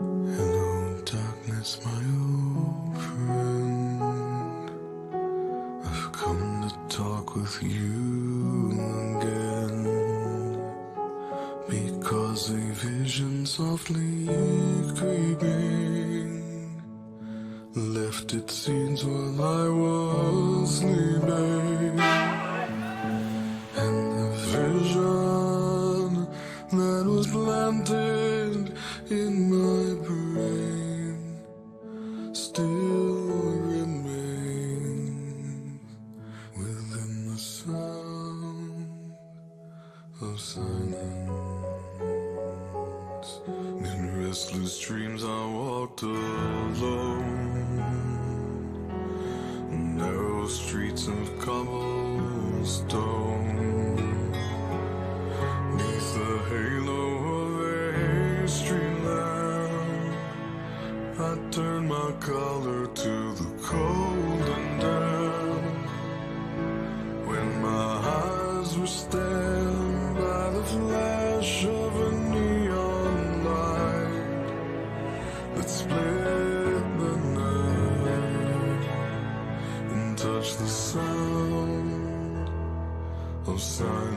Hello, darkness, my old friend. I've come to talk with you again, because a vision softly creeping left its seeds while I was sleeping. And the vision that was planted in my brain still remains within the sound of silence. In restless dreams I walked alone, narrow streets of cobblestone, neath the halo of a street lamp. I turned my collar to the cold and damp, when my eyes were stabbed by the flash of a neon light that split the night and touched the sound of silence.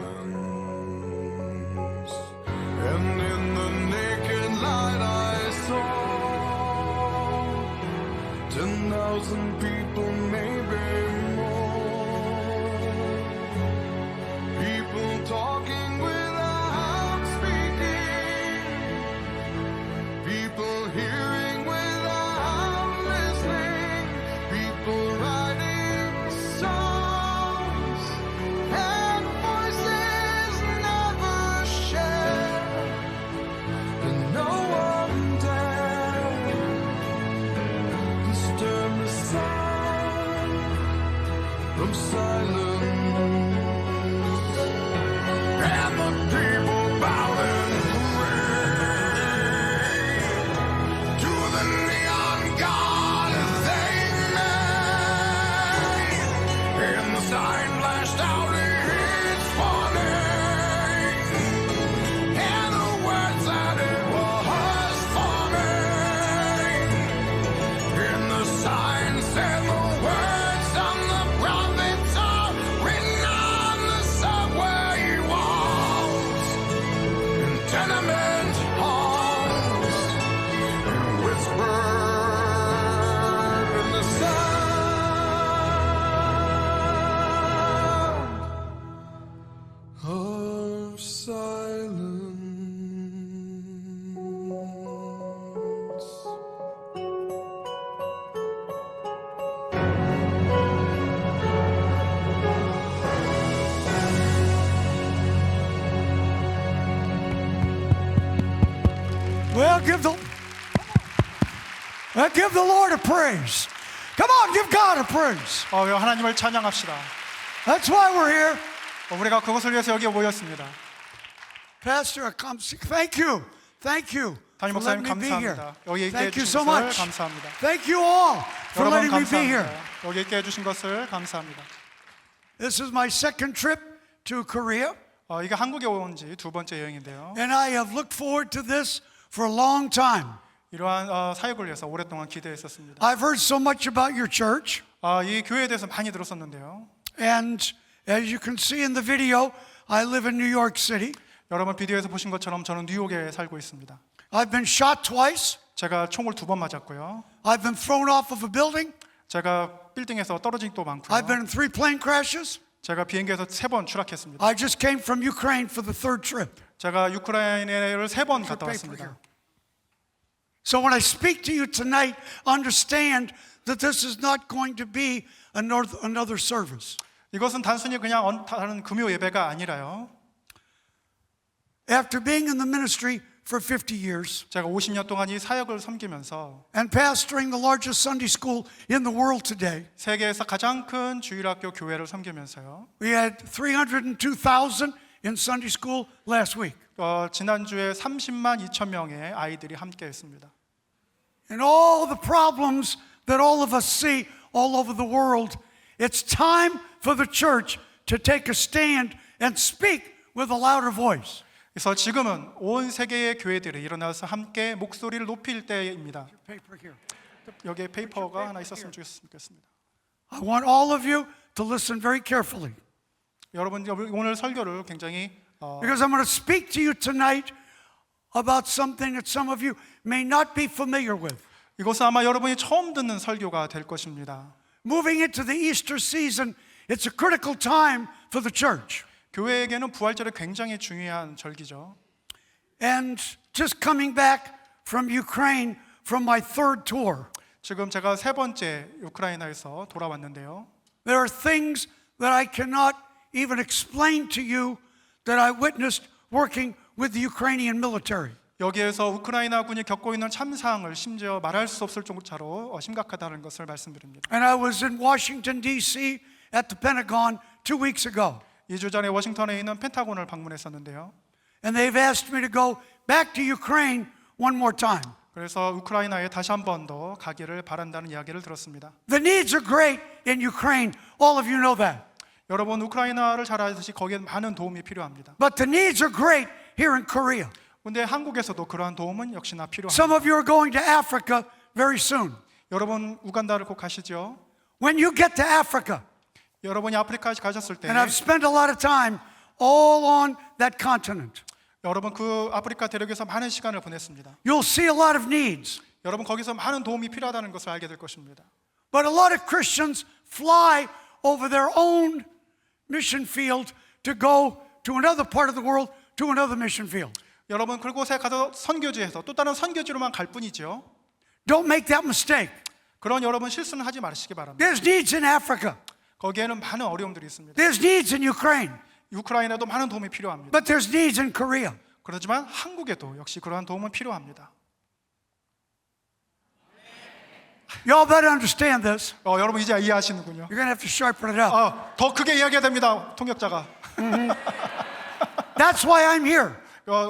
And in the naked light I saw 10,000 people, maybe more. People talking without speaking, people hearing without listening, people writing songs and voices never shared, and no one dared disturb the sound of silence. And the people bowed and prayed to the neon god they made, and the sign flashed out its warning, and the words that it was forming, and the sign said the words of the prophets are written on the subway walls, in tenement halls, and whispered in the sound of silence. Well, give the Lord a praise. Come on, give God a praise. 하나님을 찬양합시다. That's why we're here. 우리가 그것을 위해서 여기에 모였습니다. Pastor, thank you. Thank you 담임 for letting 목사님 me be here. 감사합니다. 여기 있게 Thank you 해주신 so 것을 much. 감사합니다. Thank you all for 여러분 letting me be here. 감사합니다. 여기 있게 해주신 것을 감사합니다. This is my second trip to Korea, 이게 한국에 온 지 두 번째 여행인데요. and I have looked forward to this for a long time. 이러한 사역을 위해서 오랫동안 기대했었습니다. I've heard so much about your church, 이 교회에 대해서 많이 들었었는데요. and as you can see in the video, I live in New York City. 여러분 비디오에서 보신 것처럼 저는 뉴욕에 살고 있습니다. I've been shot twice. 제가 총을 2번 맞았고요. I've been thrown off of a building. 제가 빌딩에서 떨어진 적도 많고요. I've been in 3 plane crashes. 제가 비행기에서 3번 추락했습니다. I just came from Ukraine for the third trip. 제가 우크라이나를 3번 갔다 paper 왔습니다. here. So when I speak to you tonight, understand that this is not going to be another service. 이것은 단순히 그냥 다른 금요 예배가 아니라요. After being in the ministry for 50 years 제가 50년 동안 이 사역을 섬기면서 and pastoring the largest Sunday school in the world today, 세계에서 가장 큰 주일학교 교회를 섬기면서요. we had 302,000 in Sunday school last week. 지난주에 30만 2천 명의 아이들이 함께했습니다. And all the problems that all of us see all over the world, it's time for the church to take a stand and speak with a louder voice. 그래서 지금은 온 세계의 교회들이 일어나서 함께 목소리를 높일 때입니다. Paper here. 여기에 페이퍼가 하나 있었으면 좋겠습니다. I want all of you to listen very carefully 여러분 오늘 설교를 굉장히 because I'm going to speak to you tonight about something that some of you may not be familiar with. 이것은 아마 여러분이 처음 듣는 설교가 될 것입니다. Moving into the Easter season, it's a critical time for the church. 교회에게는 부활절이 굉장히 중요한 절기죠. And just coming back from Ukraine from my third tour, 지금 제가 세 번째 우크라이나에서 돌아왔는데요. there are things that I cannot even explain to you that I witnessed working with the Ukrainian military. 여기에서 우크라이나군이 겪고 있는 참상을 심지어 말할 수 없을 정도로 심각하다는 것을 말씀드립니다. And I was in Washington, D.C. at the Pentagon 2 weeks ago. 2주 전에 워싱턴에 있는 펜타곤을 방문했었는데요. And they've asked me to go back to Ukraine one more time. 그래서 우크라이나에 다시 한 번 더 가기를 바란다는 이야기를 들었습니다. The needs are great in Ukraine. All of you know that. 여러분 우크라이나를 잘 아듯이 거기에 많은 도움이 필요합니다. But the needs are great here in Korea. 그런데 한국에서도 그러한 도움은 역시나 Some 필요합니다. of you are going to Africa very soon. 여러분 우간다를 꼭 가시죠. When you get to Africa, 여러분이 아프리카에 가셨을 때 and I've spent a lot of time all on that continent, 여러분 그 아프리카 대륙에서 많은 시간을 보냈습니다. you'll see a lot of needs. 여러분 거기서 많은 도움이 필요하다는 것을 알게 될 것입니다. But a lot of Christians fly over their own mission field to go to another part of the world, to another mission field. 여러분 그곳에 가서 선교지에서 또 다른 선교지로만 갈 뿐이죠. Don't make that mistake. 그런 여러분 실수는 하지 마시기 바랍니다. There's needs in Africa. 거기에는 많은 어려움들이 있습니다. There's needs in Ukraine. 우크라이나도 많은 도움이 필요합니다. But there's needs in Korea. 그렇지만 한국에도 역시 그러한 도움은 필요합니다. Y'all better understand this. 여러분 이제 이해하시는군요. You're going to have to sharpen it up. 더 크게 이야기해야 됩니다. 통역자가. That's why I'm here.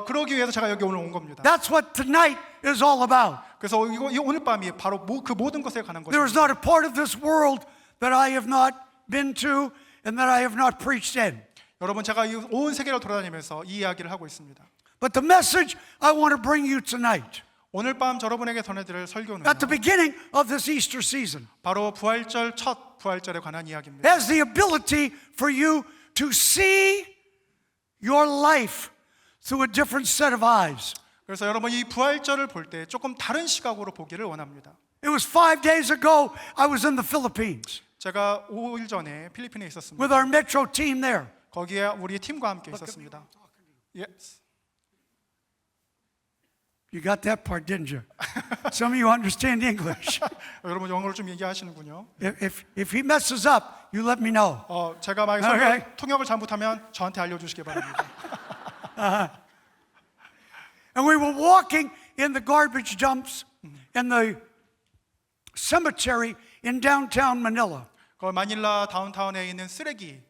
그러기 위해서 제가 여기 오늘 온 겁니다. That's what tonight is all about. 그래서 이 오늘 밤이 바로 그 모든 것에 관한 There is 것입니다. not a part of this world that I have not been to and that I have not preached in. 여러분 제가 온 세계를 돌아다니면서 이 이야기를 하고 있습니다. But the message I want to bring you tonight, 오늘 밤 여러분에게 전해드릴 설교는 at the beginning of this Easter season, 바로 부활절 첫 부활절에 관한 이야기입니다. has the ability for you to see your life through a different set of eyes. 그래서 여러분 이 부활절을 볼 때 조금 다른 시각으로 보기를 원합니다. It was 5 days ago I was in the Philippines 제가 5일 전에 필리핀에 있었습니다. with our metro team there. 거기에 우리 팀과 함께 있었습니다. Yes. You got that part, didn't you? Some of you understand English. 여러분 영어를 좀 얘기하시는군요. If he messes up, you let me know. 제가 만약 Okay. 통역을 잘못하면 저한테 알려주시기 바랍니다. And we were walking in the garbage dumps in the cemetery in downtown Manila. 그 마닐라 다운타운에 있는 쓰레기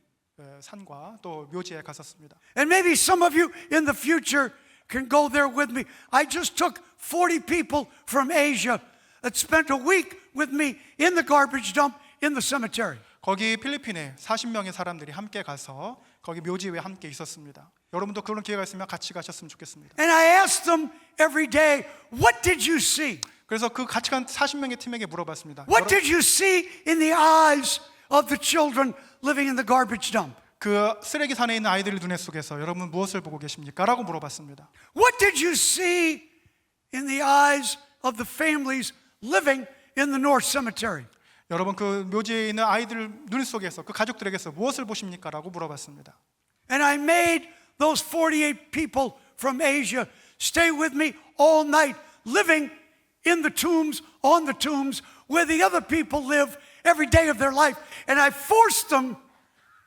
산과 또 묘지에 갔었습니다. And maybe some of you in the future can go there with me. I just took 40 people from Asia that spent a week with me in the garbage dump in the cemetery. 거기 필리핀에 40명의 사람들이 함께 가서 거기 묘지 위에 함께 있었습니다. 여러분도 그런 기회가 있으면 같이 가셨으면 좋겠습니다. And I asked them every day, what did you see? 그래서 그 같이 간 40명의 팀에게 물어봤습니다. What did you see in the eyes of the children living in the garbage dump? 그 쓰레기 산에 있는 아이들 눈에 속에서 여러분 무엇을 보고 계십니까? 라고 물어봤습니다. What did you see in the eyes of the families living in the North Cemetery? 여러분 그 묘지에 있는 아이들 눈 속에서 그 가족들에게서 무엇을 보십니까? 라고 물어봤습니다. And I made those 48 people from Asia stay with me all night, living in the tombs, on the tombs, where the other people live every day of their life. And I forced them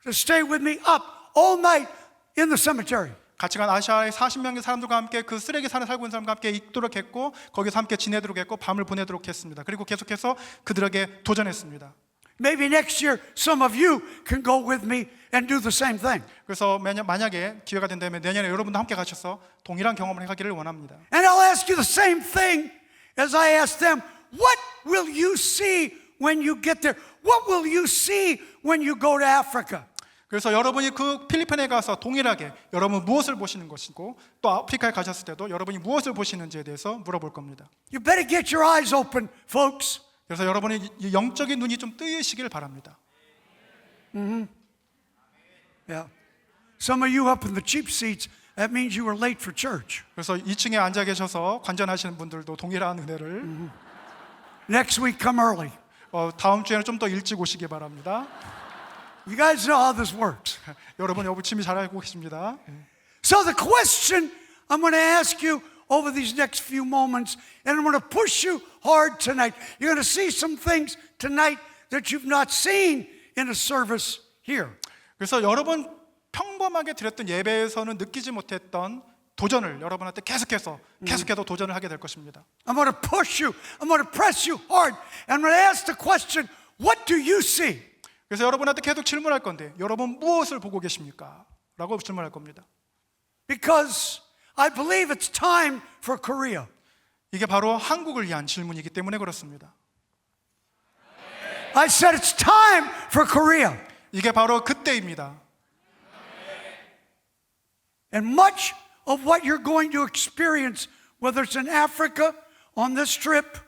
to stay with me up all night in the cemetery. 같이 간 아시아의 40명의 사람들과 함께 그 쓰레기 산에 살고 있는 사람과 함께 있도록 했고 거기서 함께 지내도록 했고 밤을 보내도록 했습니다. 그리고 계속해서 그들에게 도전했습니다. Maybe next year some of you can go with me and do the same thing. 그래서 만약에 기회가 된다면 내년에 여러분도 함께 가셔서 동일한 경험을 하기를 원합니다. And I'll ask you the same thing as I asked them. What will you see when you get there? What will you see when you go to Africa? 그래서 여러분이 그 필리핀에 가서 동일하게 여러분 무엇을 보시는 것이고 또 아프리카에 가셨을 때도 여러분이 무엇을 보시는지에 대해서 물어볼 겁니다. You better get your eyes open, folks. 그래서 여러분이 이 영적인 눈이 좀 뜨이시길 바랍니다. Yeah. Some of you up in the cheap seats, that means you were late for church. 그래서 2층에 앉아 계셔서 관전하시는 분들도 동일한 은혜를 Next week, come early. 다음 주에는 좀 더 일찍 오시기 바랍니다. You guys know how this works. 여러분 열심히 잘 알고 계십니다. So the question I'm going to ask you over these next few moments, and I'm going to push you hard tonight. You're going to see some things tonight that you've not seen in a service here. 그래서 여러분 평범하게 드렸던 예배에서는 느끼지 못했던 도전을 여러분한테 계속해서 도전을 하게 될 것입니다. I'm going to push you. I'm going to press you hard. And I'm going to ask the question, what do you see? 그래서 여러분한테 계속 질문할 건데 여러분 무엇을 보고 계십니까? 라고 질문할 겁니다. Because I believe it's time for Korea. 이게 바로 한국을 위한 질문이기 때문에 그렇습니다. I said it's time for Korea. 이게 바로 그때입니다. And much of what you're going to experience, whether it's in Africa on this trip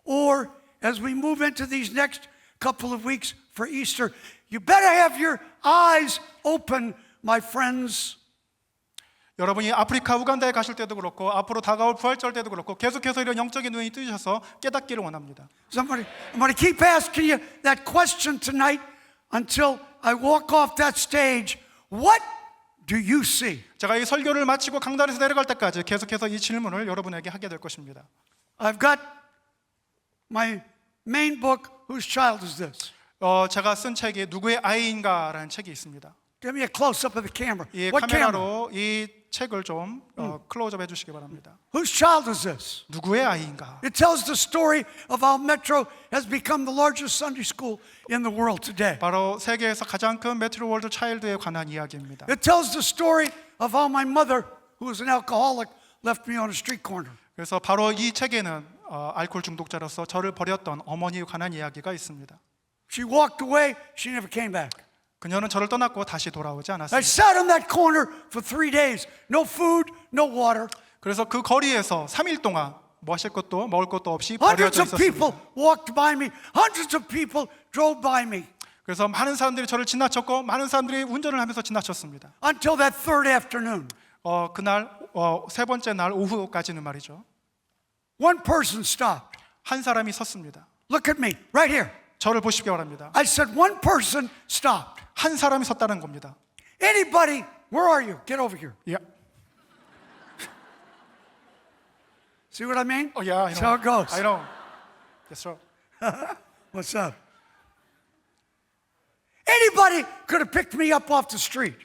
or as we move into these next couple of weeks for Easter, you better have your eyes open, my friends. 여러분이 아프리카 우간다에 가실 때도 그렇고 앞으로 다가올 부활절 때도 그렇고 계속해서 이런 영적인 눈이 뜨셔서 깨닫기를 원합니다. I'm going to keep asking you that question tonight until I walk off that stage. What do you see? 제가 이 설교를 마치고 강단에서 내려갈 때까지 계속해서 이 질문을 여러분에게 하게 될 것입니다. I've got my main book. Whose child is this? 제가 쓴 책이 누구의 아이인가라는 책이 있습니다. Give me a close-up of the camera. 이 What camera? 카메라로 이 책을 좀 클로즈업 해주시기 바랍니다. Whose child is this? 누구의 아이인가? It tells the story of how Metro has become the largest Sunday school in the world today. 바로 세계에서 가장 큰 메트로 월드 차일드에 관한 이야기입니다. It tells the story of how my mother, who was an alcoholic, left me on a street corner. 그래서 바로 이 책에는 알코올 중독자로서 저를 버렸던 어머니에 관한 이야기가 있습니다. She walked away. She never came back. 그녀는 저를 떠났고 다시 돌아오지 I 않았습니다. sat on that corner for 3 days. No food, no water. 그래서 그 거리에서 3일 동안 마실 것도 먹을 것도 없이 Hundreds 버려져 of people 있었습니다. walked by me. Hundreds of people drove by me 그래서 많은 사람들이 저를 지나쳤고 많은 사람들이 운전을 하면서 지나쳤습니다. until that third afternoon. 그날 세 번째 날 오후까지는 말이죠. One person stopped. 한 사람이 섰습니다. Look at me, right here. 저를 보시기 바랍니다. I said, one person stopped. 한 사람이 섰다는 겁니다. Anybody, where are you? Get over here. 예. See what I mean? Oh yeah, I That's know. how it goes. I know. Yes, sir. What's up? Anybody could have picked me up off the street.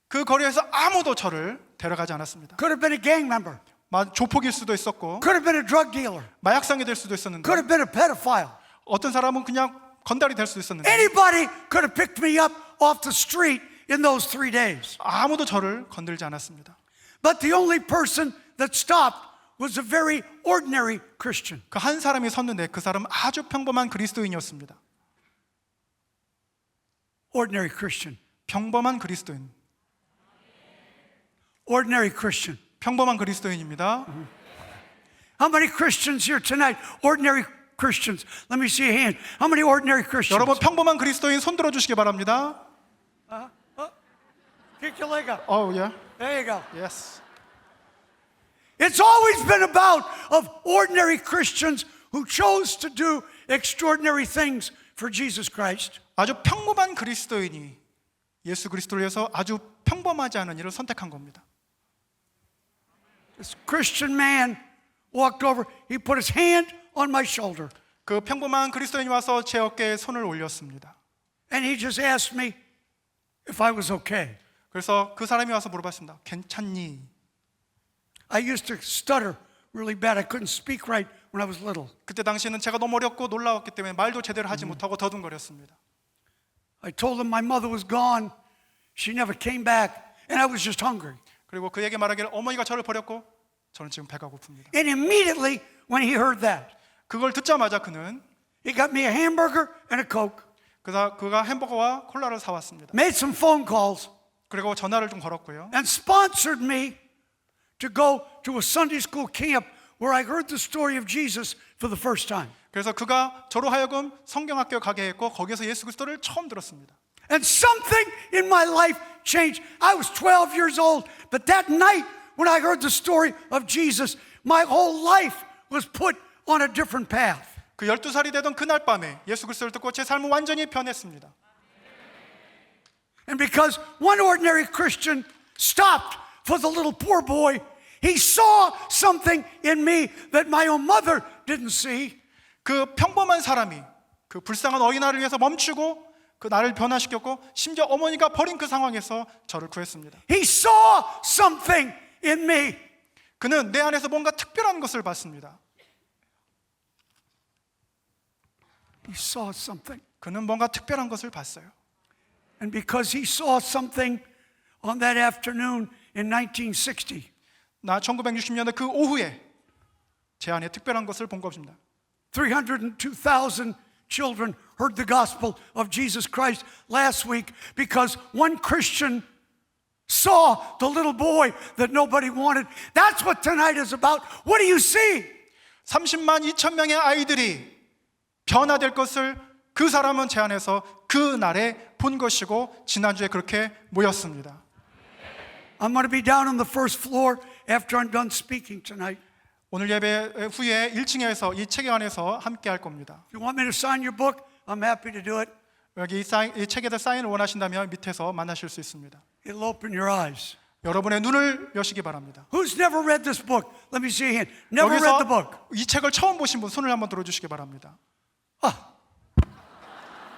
그 거리에서 아무도 저를 데려가지 않았습니다. Could have been a gang member. 조폭일 수도 있었고 Could have been a drug dealer. 마약상이 될 수도 있었는데 Could have been a pedophile. 어떤 사람은 그냥 건달이 될 수도 있었는데 Anybody could have picked me up off the street in those 3 days. 아무도 저를 건들지 않았습니다. But the only person that stopped was a very ordinary Christian. 그 한 사람이 섰는데 그 사람은 아주 평범한 그리스도인이었습니다. Ordinary Christian. 평범한 그리스도인. Ordinary Christian. 평범한 그리스도인입니다. How many Christians here tonight? Ordinary Christians. Let me see a hand. How many ordinary Christians? 여러분 평범한 그리스도인 손 들어 주시기 바랍니다. Kick your leg up. Oh yeah. There you go. Yes. It's always been about of ordinary Christians who chose to do extraordinary things for Jesus Christ. 아주 평범한 그리스도인이 예수 그리스도를 위해서 아주 평범하지 않은 일을 선택한 겁니다. This Christian man walked over. He put his hand on my shoulder. 그 평범한 그리스도인이 와서 제 어깨에 손을 올렸습니다. And he just asked me if I was okay. 그래서 그 사람이 와서 물어봤습니다. 괜찮니? I used to stutter really bad. I couldn't speak right when I was little. 그때 당시에는 제가 너무 어렵고 놀라웠기 때문에 말도 제대로 하지 못하고 더듬거렸습니다. I told him my mother was gone. She never came back. And I was just hungry. 그리고 그에게 말하기를 어머니가 저를 버렸고 저는 지금 배가 고픕니다. And immediately when he heard that, 그걸 듣자마자 그는 he got me a hamburger and a Coke. 그래서 그가 햄버거와 콜라를 사왔습니다. made some phone calls, 그리고 전화를 좀 걸었고요. and sponsored me to go to a Sunday school camp where I heard the story of Jesus for the first time. 그래서 그가 저로 하여금 성경학교 가게 했고 거기서 예수 그리스도를 처음 들었습니다. And something in my life changed. I was 12 years old, but that night when I heard the story of Jesus, my whole life was put on a different path. 그 12살이 되던 그날 밤에 예수 그리스도를 듣고 제 삶은 완전히 변했습니다. And because one ordinary Christian stopped for the little poor boy, he saw something in me that my own mother didn't see. 그 평범한 사람이 그 불쌍한 어린아이를 위해서 멈추고 그 나를 변화시켰고 심지어 어머니가 버린 그 상황에서 저를 구했습니다. He saw something in me. 그는 내 안에서 뭔가 특별한 것을 봤습니다. He saw something. 그는 뭔가 특별한 것을 봤어요. And because he saw something on that afternoon in 1960, 나 1960년대 그 오후에 제 안에 특별한 것을 본 것입니다. 302,000 children heard the gospel of Jesus Christ last week because one Christian saw the little boy that nobody wanted. That's what tonight is about. What do you see? 30만 2천 명의 아이들이 변화될 것을 그 사람은 제 안에서 그 날에 본 것이고 지난주에 그렇게 모였습니다. I'm going to be down on the first floor after I'm done speaking tonight. 오늘 예배 후에 1층에서 이 책에 안에서 함께 할 겁니다. If you want me to sign your book, I'm happy to do it. 여기 이 책에다 사인을 원하신다면 밑에서 만나실 수 있습니다. It'll open your eyes. 여러분의 눈을 여시기 바랍니다. Who's never read this book? Let me see a hand. Never read the book. 여기서 이 책을 처음 보신 분 손을 한번 들어주시기 바랍니다.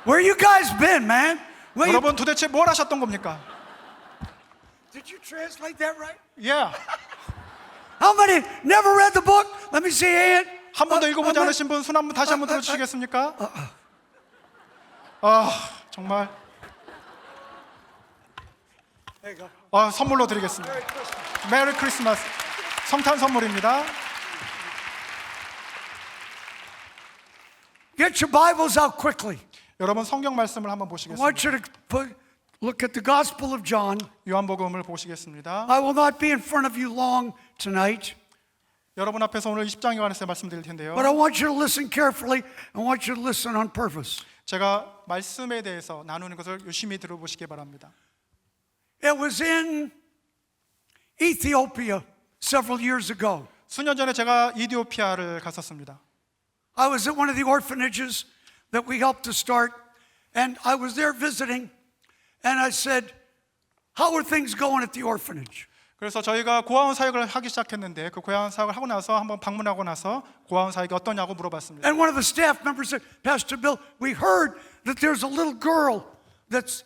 Where you guys been, man? Where you... 여러분 도대체 뭘 하셨던 겁니까? Did you translate that right? Yeah. How many never read the book? Let me see a hand. 한 번도 읽어보지 않으신 분 손 한번 다시 한번 들어주시겠습니까? 정말 There you go. 선물로 드리겠습니다. 메리 크리스마스. 성탄 선물입니다. Get your Bibles out quickly. 여러분 성경 말씀을 한번 I 보시겠습니다. want you to look at the Gospel of John. 요한복음을 보시겠습니다. I will not be in front of you long tonight, 여러분 앞에서 오늘 20장에 관해서 말씀드릴 텐데요. but I want you to listen carefully. I want you to listen on purpose. 제가 말씀에 대해서 나누는 것을 유심히 들어보시기 바랍니다. It was in Ethiopia several years ago. 수년 전에 제가 이디오피아를 갔었습니다. I was at one of the orphanages that we helped to start, and I was there visiting, and I said, how are things going at the orphanage? 그래서 저희가 고아원 사역을 하기 시작했는데 그 고아원 사역을 하고 나서 한번 방문하고 나서 고아원 사역이 어떠냐고 물어봤습니다. And one of the staff members said, Pastor Bill, we heard that there's a little girl that's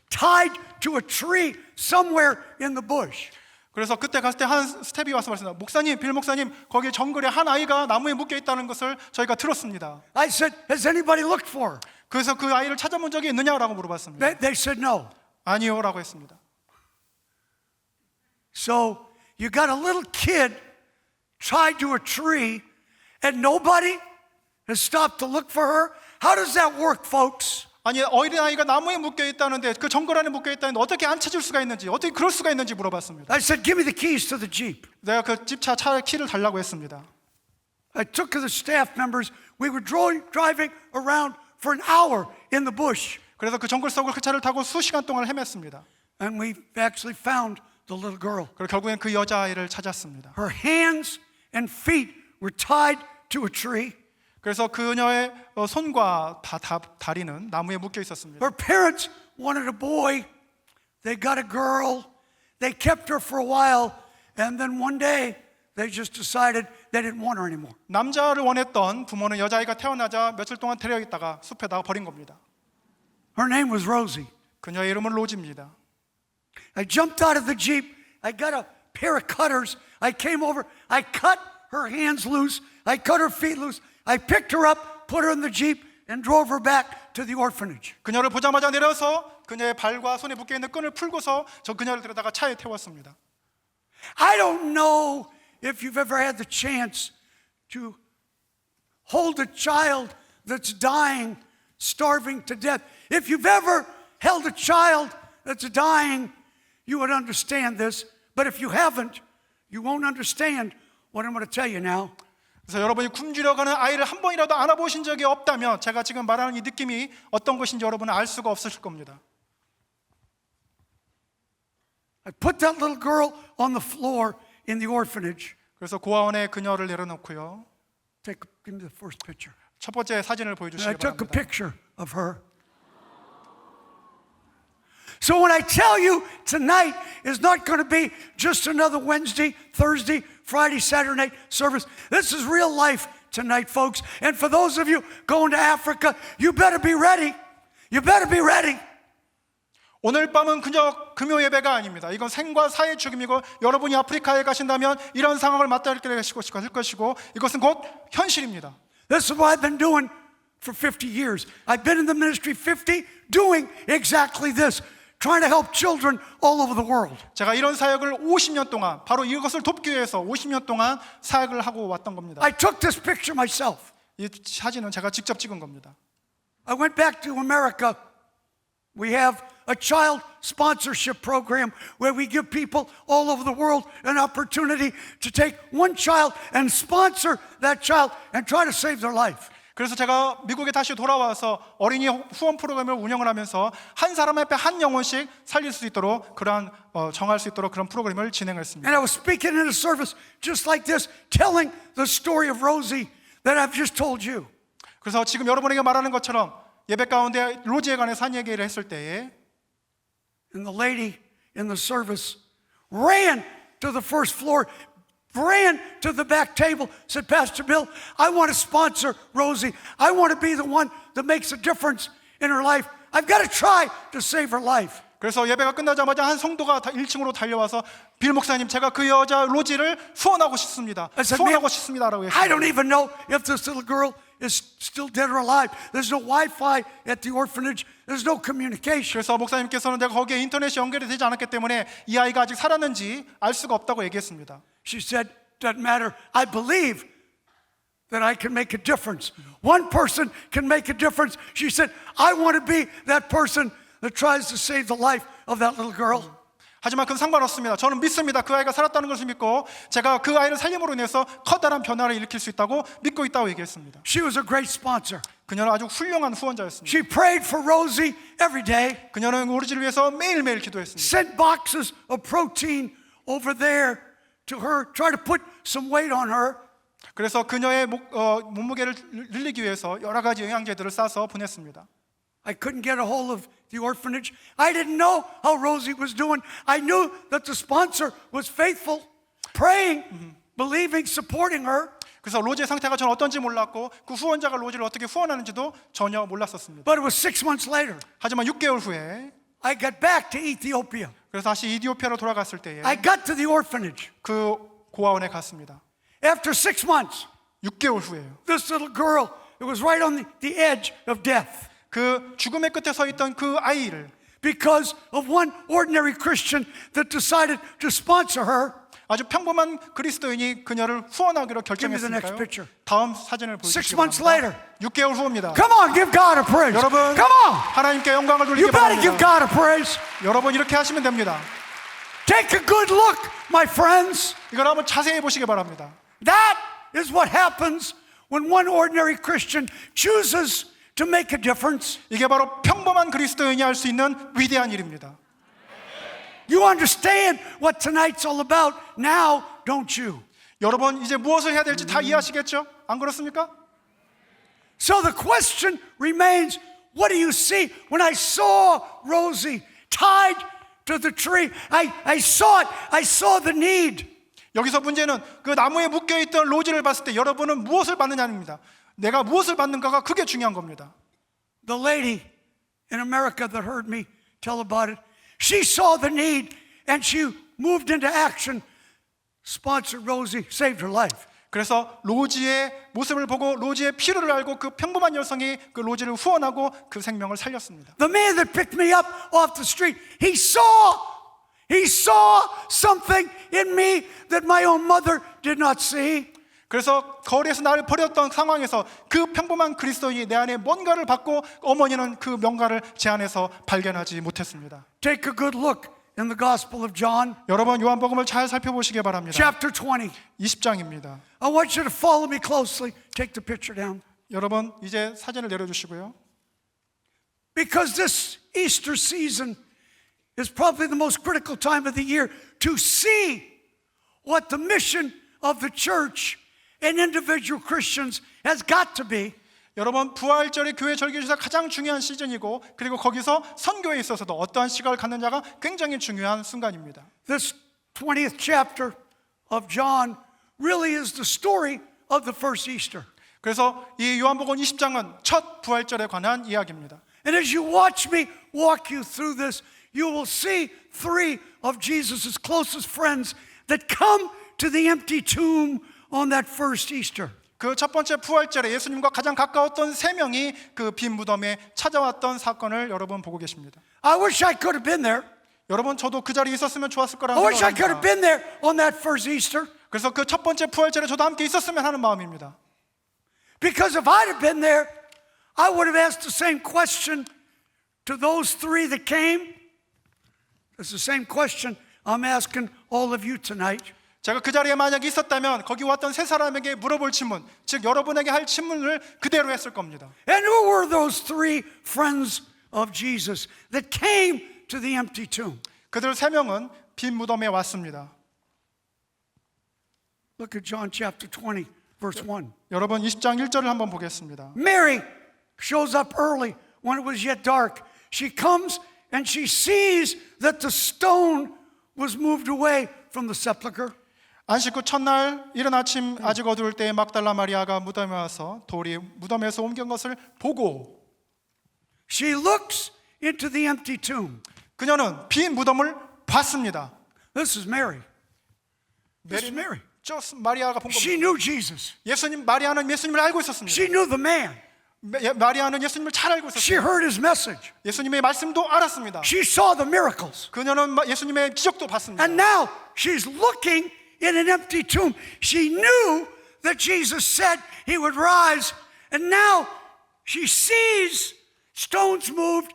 tied to a tree somewhere in the bush. 그래서 그때 갔을 때 한 스텝이 와서 말씀합니다. 목사님, 빌 목사님, 거기 정글에 한 아이가 나무에 묶여 있다는 것을 저희가 들었습니다. I said, has anybody looked for her? 그래서 그 아이를 찾아본 적이 있느냐라고 물어봤습니다. They said no. 아니요라고 했습니다. So you got a little kid tied to a tree and nobody has stopped to look for her? How does that work, folks? 아니 어린 아이가 나무에 묶여 있다는데 그 정글 안에 묶여 있다는데 어떻게 안 찾을 수가 있는지 어떻게 그럴 수가 있는지 물어봤습니다. I said, give me the keys to the Jeep. 내가 그 집차 차 키를 달라고 했습니다. I took to the staff members. We were driving around for an hour in the bush. 그래서 그 정글 속을 그 차를 타고 수시간 동안 헤맸습니다. And we actually found the little girl. 그리고 결국엔 그 여자아이를 찾았습니다. Her hands and feet were tied to a tree. 그래서 그녀의 손과 다리는 나무에 묶여 있었습니다. Her parents wanted a boy. They got a girl. They kept her for a while. And then one day, they just decided they didn't want her anymore. 남자를 원했던 부모는 여자아이가 태어나자 며칠 동안 데려 있다가 숲에다가 버린 겁니다. Her name was Rosie. 그녀의 이름은 로지입니다. I jumped out of the Jeep. I got a pair of cutters. I came over. I cut her hands loose. I cut her feet loose. I picked her up, put her in the Jeep, and drove her back to the orphanage. 그녀를 보자마자 내려서 그녀의 발과 손에 묶여 있는 끈을 풀고서 저 그녀를 데려다가 차에 태웠습니다. I don't know if you've ever had the chance to hold a child that's dying starving to death. If you've ever held a child that's dying, you would understand this. But if you haven't, you won't understand what I'm going to tell you now. 그래서 여러분이 굶주려가는 아이를 한 번이라도 안아보신 적이 없다면 제가 지금 말하는 이 느낌이 어떤 것인지 여러분은 알 수가 없으실 겁니다. I put that little girl on the floor in the orphanage. 그래서 고아원에 그녀를 내려놓고요. Give me the first picture. 첫 번째 사진을 I 보여주시기 took a 바랍니다. picture of her. So when I tell you tonight is not going to be just another Wednesday, Thursday, Friday, Saturday night service. This is real life tonight, folks. And for those of you going to Africa, you better be ready. You better be ready. 오늘 밤은 그저 금요 예배가 아닙니다. 이건 생과 사의 죽음이고 여러분이 아프리카에 가신다면 이런 상황을 맞닥뜨릴 것이고 이것은 곧 현실입니다. This is what I've been doing for 50 years. I've been in the ministry 50 doing exactly this. Trying to help children all over the world. 제가 이런 사역을 50년 동안 바로 이것을 돕기 위해서 50년 동안 사역을 하고 왔던 겁니다. I took this picture myself. 이 사진은 제가 직접 찍은 겁니다. I went back to America. We have a child sponsorship program where we give people all over the world an opportunity to take one child and sponsor that child and try to save their life. 그래서 제가 미국에 다시 돌아와서 어린이 후원 프로그램을 운영을 하면서 한 사람 앞에 한 영혼씩 살릴 수 있도록 그러한 정할 수 있도록 그런 프로그램을 진행했습니다. And I was speaking in a service just like this, telling the story of Rosie that I've just told you. 그래서 지금 여러분에게 말하는 것처럼 예배 가운데 로지에 관해서 한 얘기를 했을 때에 And the lady in the service ran to the first floor, ran to the back table, said, Pastor Bill, I want to sponsor Rosie. I want to be the one that makes a difference in her life. I've got to try to save her life. 그래서 예배가 끝나자마자 한 성도가 1층으로 달려와서 빌 목사님, 제가 그 여자 로지를 후원하고 싶습니다. 후원하고 싶습니다라고 I 했습니다. don't even know if this little girl is still dead or alive. There's no Wi-Fi at the orphanage. There's no communication. 그래서 목사님께서는 내가 거기에 인터넷이 연결이 되지 않았기 때문에 이 아이가 아직 살았는지 알 수가 없다고 얘기했습니다. She said, doesn't matter. I believe that I can make a difference. One person can make a difference. She said, I want to be that person that tries to save the life of that little girl. 하지만 그건 상관없습니다. 저는 믿습니다. 그 아이가 살았다는 것을 믿고 제가 그 아이를 살림으로 인해서 커다란 변화를 일으킬 수 있다고 믿고 있다고 얘기했습니다. She was a great sponsor. 그녀는 아주 훌륭한 후원자였습니다. She prayed for Rosie every day. 그녀는 로지를 위해서 매일매일 기도했습니다. Sent boxes of protein over there to her, try to put some weight on her. 그래서 그녀의 몸무게를 늘리기 위해서 여러 가지 영양제들을 싸서 보냈습니다. I couldn't get a hold of the orphanage. I didn't know how Rosie was doing. I knew that the sponsor was faithful, praying, believing, supporting her. 그래서 로지의 상태가 저는 어떤지 몰랐고 그 후원자가 로지를 어떻게 후원하는지도 전혀 몰랐었습니다. But it was 6 months later. 하지만 6개월 후에 I got back to Ethiopia. 그래서 다시 이디오피아로 돌아갔을 때에 I got to the orphanage. 그 고아원에 갔습니다. After 6 months, 6개월 후에요. this little girl, it was right on the edge of death. 그 죽음의 끝에 서 있던 그 아이를 Because of one ordinary Christian that decided to sponsor her. 아주 평범한 그리스도인이 그녀를 후원하기로 Give me the next 결정했으니까요. picture. 다음 사진을 6 보여주시기 months 바랍니다. later. 6개월 후입니다. Come on, give God a praise. 여러분, Come on. 하나님께 영광을 You 돌리기 better give 바랍니다. God a praise. 여러분 이렇게 하시면 됩니다. Take a good look, my friends. 이걸 한번 자세히 보시기 바랍니다. That is what happens when one ordinary Christian chooses to make a difference. 이게 바로 평범한 그리스도인이 할 수 있는 위대한 일입니다. You understand what tonight's all about now, don't you? 여러분 이제 무엇을 해야 될지 다 이해하시겠죠? 안 그렇습니까? So the question remains, what do you see? When I saw Rosie tied to the tree, I saw it. I saw the need. 여기서 문제는 그 나무에 묶여있던 로지를 봤을 때 여러분은 무엇을 받느냐입니다. 내가 무엇을 받는가가 그게 중요한 겁니다. The lady in America that heard me tell about it, she saw the need and she moved into action, sponsored Rosie, saved her life. 그래서 로지의 모습을 보고 로지의 필요를 알고 그 평범한 여성이 그 로지를 후원하고 그 생명을 살렸습니다. The man that picked me up off the street, he saw something in me that my own mother did not see. 그래서 거리에서 나를 버렸던 상황에서 그 평범한 그리스도인이 내 안에 뭔가를 받고 어머니는 그 뭔가를 제 안에서 발견하지 못했습니다. Take a good look in the Gospel of John, 여러분 요한복음을 잘 살펴보시기 바랍니다. chapter 20. 20장입니다. I want you to follow me closely. Take the picture down. 여러분 이제 사진을 내려주시고요. Because this Easter season is probably the most critical time of the year to see what the mission of the church and individual Christians has got to be. 여러분 부활절이 교회 절기 중에서 가장 중요한 시즌이고 그리고 거기서 선교에 있어서도 어떠한 시각을 갖느냐가 굉장히 중요한 순간입니다. This 20th chapter of John really is the story of the first Easter. 그래서 이 요한복음 20장은 첫 부활절에 관한 이야기입니다. And as you watch me walk you through this, you will see three of Jesus' closest friends that come to the empty tomb on that first Easter. 그 첫 번째 부활절에 예수님과 가장 가까웠던 세 명이 그 빈 무덤에 찾아왔던 사건을 여러분 보고 계십니다. I wish I could have been there. 여러분 저도 그 자리에 있었으면 좋았을 거라는 I wish I could have 생각합니다. been there on that first Easter. 그래서 그 첫 번째 부활절에 저도 함께 있었으면 하는 마음입니다. Because if I'd have been there, I would have asked the same question to those three that came. It's the same question I'm asking all of you tonight. 제가 그 자리에 만약에 있었다면 거기 왔던 세 사람에게 물어볼 질문, 즉 여러분에게 할 질문을 그대로 했을 겁니다. And who were those three friends of Jesus that came to the empty tomb? 그들 세 명은 빈 무덤에 왔습니다. Look at John chapter 20, verse 1. 여러분 20장 1절을 한번 보겠습니다. Mary shows up early when it was yet dark. She comes and she sees that the stone was moved away from the sepulchre. 안식 후 첫날 이른 아침 아직 어두울 때 막달라 마리아가 무덤에 와서 돌이 무덤에서 옮긴 것을 보고 She looks into the empty tomb. 그녀는 빈 무덤을 봤습니다. This is Mary. This is Mary. 저 마리아가 본 She 겁니다. knew Jesus. 마리아는 예수님을 알고 있었습니다. She knew the man. 마리아는 예수님을 잘 알고 She 있었습니다. heard his message. 예수님의 말씀도 알았습니다. She saw the miracles. 그녀는 예수님의 기적도 봤습니다. And now she's looking in an empty tomb. She knew that Jesus said he would rise. And now she sees stones moved,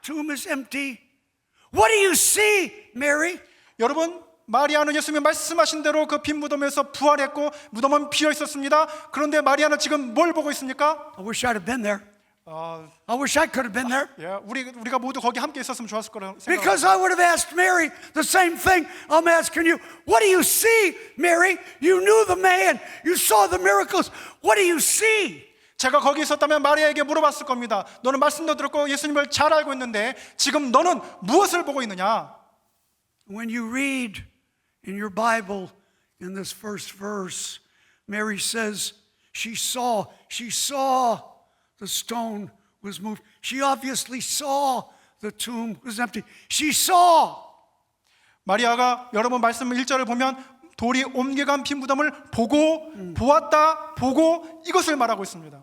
tomb is empty. What do you see, Mary? 여러분 마리아는 예수님이 말씀하신 대로 그 빈 무덤에서 부활했고 무덤은 비어 있었습니다. 그런데 마리아는 지금 뭘 보고 있습니까? I wish I'd have been there. I wish I could have been there. 우리가 모두 거기 함께 있었으면 좋았을 거라고 Because 생각합니다. I would have asked Mary the same thing I'm asking you. What do you see, Mary? You knew the man. You saw the miracles. What do you see? 제가 거기 있었다면 마리아에게 물어봤을 겁니다. 너는 말씀도 들었고 예수님을 잘 알고 있는데 지금 너는 무엇을 보고 있느냐? When you read in your Bible in this first verse, Mary says she saw the stone was moved. She obviously saw the tomb was empty. She saw. 마리아가 여러분 말씀 1절을 보면 돌이 옮겨간 빈 무덤을 보고 보았다 보고 이것을 말하고 있습니다.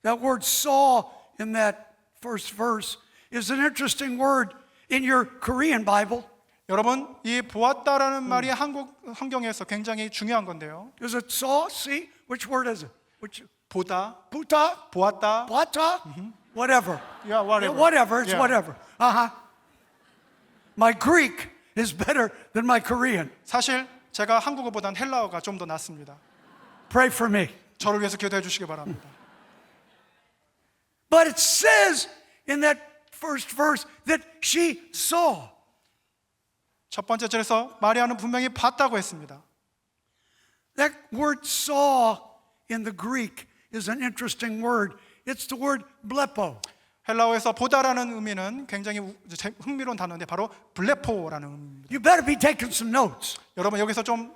That word saw in that first verse is an interesting word in your Korean Bible. 여러분 이 보았다라는 말이 한국 성경에서 굉장히 중요한 건데요. Is it saw? See? Which word is it? Which? 보다, Buta? 보았다, Bata? Whatever. Yeah, whatever. Whatever. It's Yeah. whatever. My Greek is better than my Korean. 사실 제가 한국어보단 헬라어가 좀 더 낫습니다. Pray for me. 저를 위해서 기도해 주시기 바랍니다. But it says in that first verse that she saw. 첫 번째 절에서 마리아는 분명히 봤다고 했습니다. That word saw in the Greek is an interesting word. It's the word blepo. 헬라어에서 보다라는 의미는 굉장히 흥미로운 단어인데 바로 블레포라는 의미입니다. You better be taking some notes. 여러분 여기서 좀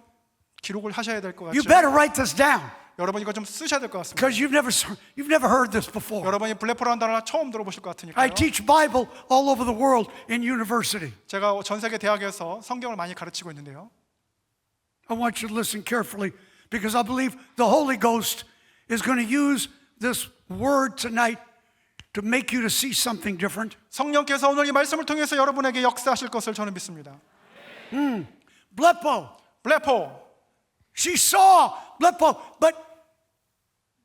기록을 하셔야 될 것 You 같죠? better write this down 여러분 이거 좀 쓰셔야 될 것 같습니다. because you've never heard this before. 여러분이 블레포라는 단어를 처음 들어보실 것 I 같으니까요. teach Bible all over the world in university. 제가 전 세계 대학에서 성경을 많이 가르치고 있는데요. I want you to listen carefully because I believe the Holy Ghost is going to use this word tonight to make you to see something different. 성령께서 오늘 이 말씀을 통해서 여러분에게 역사하실 것을 저는 믿습니다. Blepo. 블레포. She saw blepo, but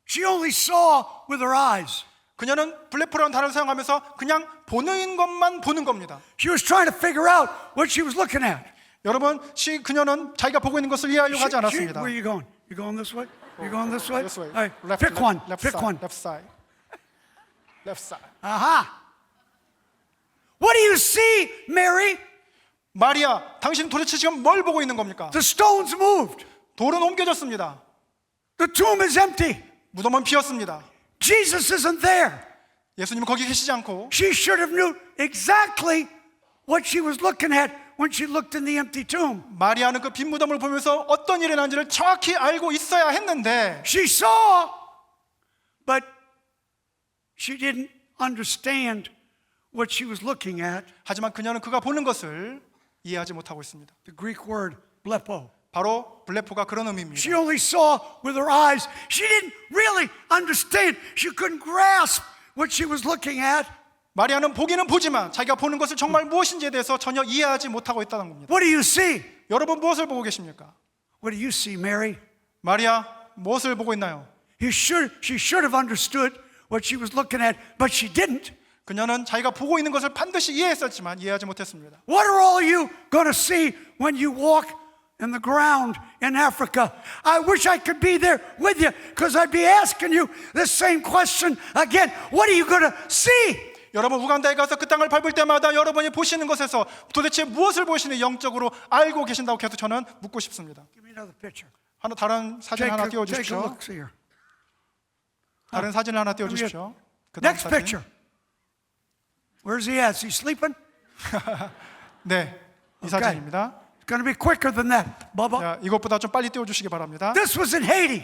she only saw with her eyes. 그녀는 블레포라는 단어를 사용하면서 그냥 보는 것만 보는 겁니다. She was trying to figure out what she was looking at. 여러분, 그녀는 자기가 보고 있는 것을 이해하려고 하지 않았습니다. Where are you going? You going this way? You going this way? This way. All right, Left, pick one. left Pick side, one. Left side. Left side. Aha. What do you see, Mary? 마리아, 당신 도대체 지금 뭘 보고 있는 겁니까? The stones moved. 돌은 옮겨졌습니다. The tomb is empty. 무덤은 비었습니다. Jesus isn't there. 예수님은 거기 계시지 않고 She should have knew exactly what she was looking at when she looked in the empty tomb. 마리아는 그 빈 무덤을 보면서 어떤 일이 난지를 정확히 알고 있어야 했는데 She saw, but she didn't understand what she was looking at. 하지만 그녀는 그가 보는 것을 이해하지 못하고 있습니다. The Greek word blepo. 바로 블레포가 그런 의미입니다. She only saw with her eyes. She didn't really understand. She couldn't grasp what she was looking at. 마리아는 보기는 보지만 자기가 보는 것을 정말 무엇인지에 대해서 전혀 이해하지 못하고 있다는 겁니다. What do you see? 여러분 무엇을 보고 계십니까? What do you see, Mary? 마리아 무엇을 보고 있나요? She should have understood what she was looking at, but she didn't. 그녀는 자기가 보고 있는 것을 반드시 이해했었지만 이해하지 못했습니다. What are all you going to see when you walk in the ground in Africa? I wish I could be there with you because I'd be asking you this same question again. What are you going to see? 여러분 우간다에 가서 그 땅을 밟을 때마다 여러분이 보시는 것에서 도대체 무엇을 보시는 영적으로 알고 계신다고 계속 저는 묻고 싶습니다. Give me another picture. 다른 사진 하나 Take a 띄워주십시오. look here. 다른 사진을 하나 띄워주십시오. Next picture. Where's he at? Is he sleeping? 네, 이 사진입니다. It's going to be quicker than that, Bubba. 자, 이것보다 좀 빨리 띄워주시기 바랍니다. This was in Haiti.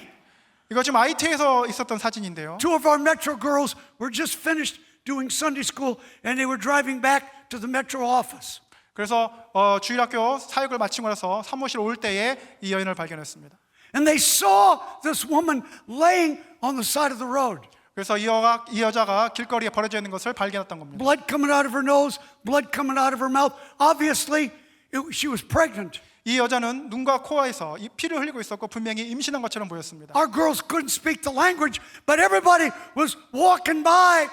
이거 지금 하이티에서 있었던 사진인데요. Two of our metro girls were just finished doing Sunday school and they were driving back to the metro office. 그래서 주일학교 사역을 마치고 나서 사무실 올 때에 이 여인을 발견했습니다. And they saw this woman laying on the side of the road. 그래서 이 여자가 길거리에 버려져 있는 것을 발견했던 겁니다. Blood coming out of her nose, blood coming out of her mouth. Obviously, she was pregnant. 이 여자는 눈과 코에서 이 피를 흘리고 있었고 분명히 임신한 것처럼 보였습니다. Our girls couldn't speak the language, but everybody was walking by.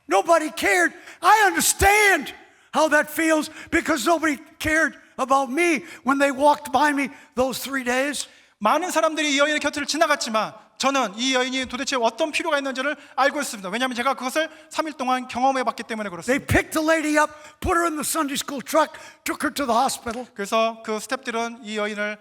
Nobody cared. I understand how that feels because nobody cared about me when they walked by me those 3 days. 많은 사람들이 이 여인의 곁을 지나갔지만 저는 이 여인이 도대체 어떤 필요가 있는지를 알고 있습니다. 왜냐하면 제가 그것을 3일 동안 경험해봤기 때문에 They 그렇습니다. picked the lady up, put her in the Sunday school truck, took her to the hospital. 그래서 그 스태프들은 이 여인을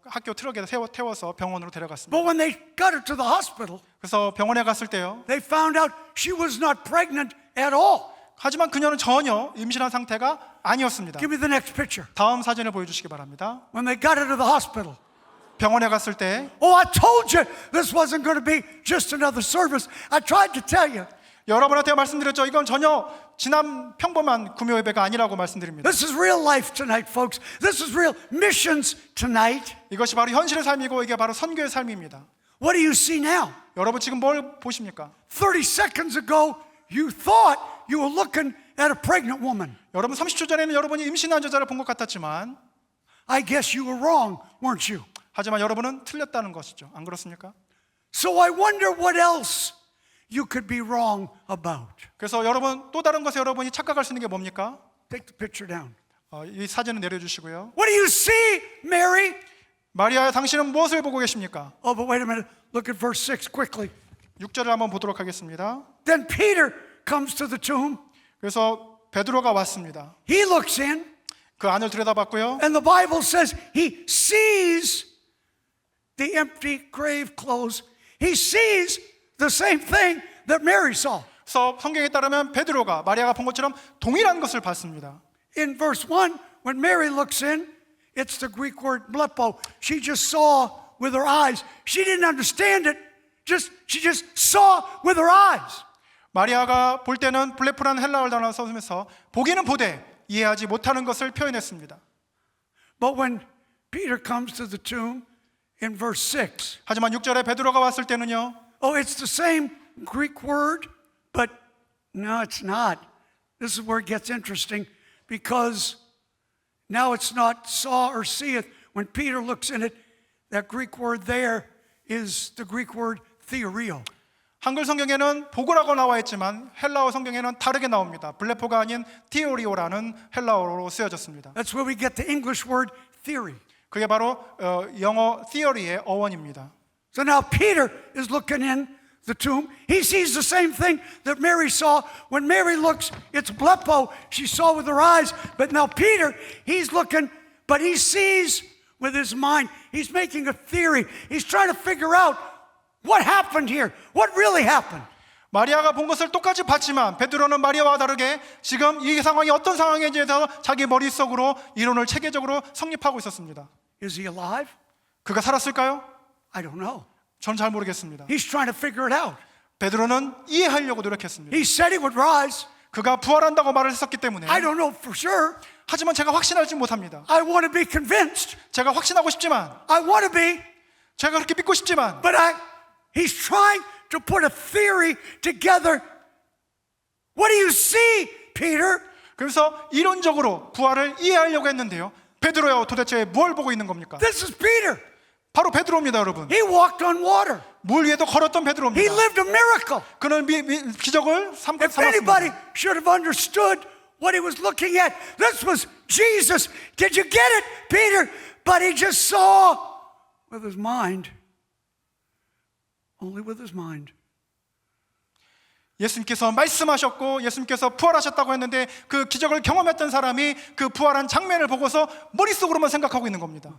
학교 트럭에 태워서 병원으로 데려갔습니다. But when they got her to the hospital, 그래서 병원에 갔을 때요. they found out she was not pregnant at all. 하지만 그녀는 전혀 임신한 상태가 아니었습니다. Give me the next picture. 다음 사진을 보여주시기 바랍니다. When they got her to the hospital. 병원에 갔을 때 Oh, I told you this wasn't going to be just another service. I tried to tell you. 여러분한테 말씀드렸죠. 이건 전혀 지난 평범한 구묘 예배가 아니라고 말씀드립니다. This is real life tonight, folks. This is real missions tonight. 이것이 바로 현실의 삶이고 이게 바로 선교의 삶입니다. What do you see now? 여러분 지금 뭘 보십니까? 30 seconds ago, you thought you were looking at a pregnant woman. 여러분 30초 전에는 여러분이 임신한 여자를 본 것 같았지만 I guess you were wrong, weren't you? 하지만 여러분은 틀렸다는 것이죠. 안 그렇습니까? So I wonder what else you could be wrong about. 그래서 여러분 또 다른 것에 여러분이 착각할 수 있는 게 뭡니까? Take the picture down. 이 사진을 내려주시고요. What do you see, Mary? 마리아, 당신은 무엇을 보고 계십니까? Oh, but wait a minute. Look at verse 6 quickly. 6절을 한번 보도록 하겠습니다. Then Peter comes to the tomb. 그래서 베드로가 왔습니다. He looks in, 그 안을 들여다봤고요. and the Bible says he sees the empty grave clothes. He sees the same thing that Mary saw. 그래서 성경에 따르면 베드로가 마리아가 본 것처럼 동일한 것을 봤습니다. In verse 1, when Mary looks in, it's the Greek word blepo. She just saw with her eyes. She didn't understand it. She just saw with her eyes. 마리아가 볼 때는 블레포라는 헬라어를 단어를 써면서 보기는 보되 이해하지 못하는 것을 표현했습니다. But when Peter comes to the tomb in verse 6, 하지만 6절에 베드로가 왔을 때는요. oh, it's the same Greek word, but no, it's not. This is where it gets interesting because now it's not saw or seeth. When Peter looks in it, That Greek word there is the Greek word theorio. 한글 성경에는 보고라고 나와 있지만 헬라어 성경에는 다르게 나옵니다. 블레포가 아닌 티오리오라는 헬라어로 쓰여졌습니다. That's where we get the English word theory. 그게 바로 영어 theory의 어원입니다. So now Peter is looking in the tomb. He sees the same thing that Mary saw. When Mary looks, it's blepo. She saw with her eyes. But now Peter, he's looking, but he sees with his mind. He's making a theory. He's trying to figure out what happened here. What really happened? 마리아가 본 것을 똑같이 봤지만 베드로는 마리아와 다르게 지금 이 상황이 어떤 상황인지에 대해서 자기 머릿속으로 이론을 체계적으로 성립하고 있었습니다. Is he alive? 그가 살았을까요? I don't know. 전 잘 모르겠습니다. He's trying to figure it out. 베드로는 이해하려고 노력했습니다. He said he would rise. 그가 부활한다고 말을 했었기 때문에 I don't know for sure. 하지만 제가 확신하지 못합니다. I want to be convinced. 제가 확신하고 싶지만 I want to be. 제가 그렇게 믿고 싶지만 But he's trying to put a theory together. What do you see, Peter? 그래서 이론적으로 부활을 이해하려고 했는데요. 베드로야 도대체 뭘 보고 있는 겁니까? This is Peter. 바로 베드로입니다, 여러분. He walked on water. 물 위에도 걸었던 He 베드로입니다. lived a miracle. 그는 기적을 If anybody 삼았습니다. should have understood what he was looking at, this was Jesus. Did you get it, Peter? But he just saw with his mind. Only with his mind. 예수님께서 말씀하셨고 예수님께서 부활하셨다고 했는데 그 기적을 경험했던 사람이 그 부활한 장면을 보고서 머릿속으로만 생각하고 있는 겁니다.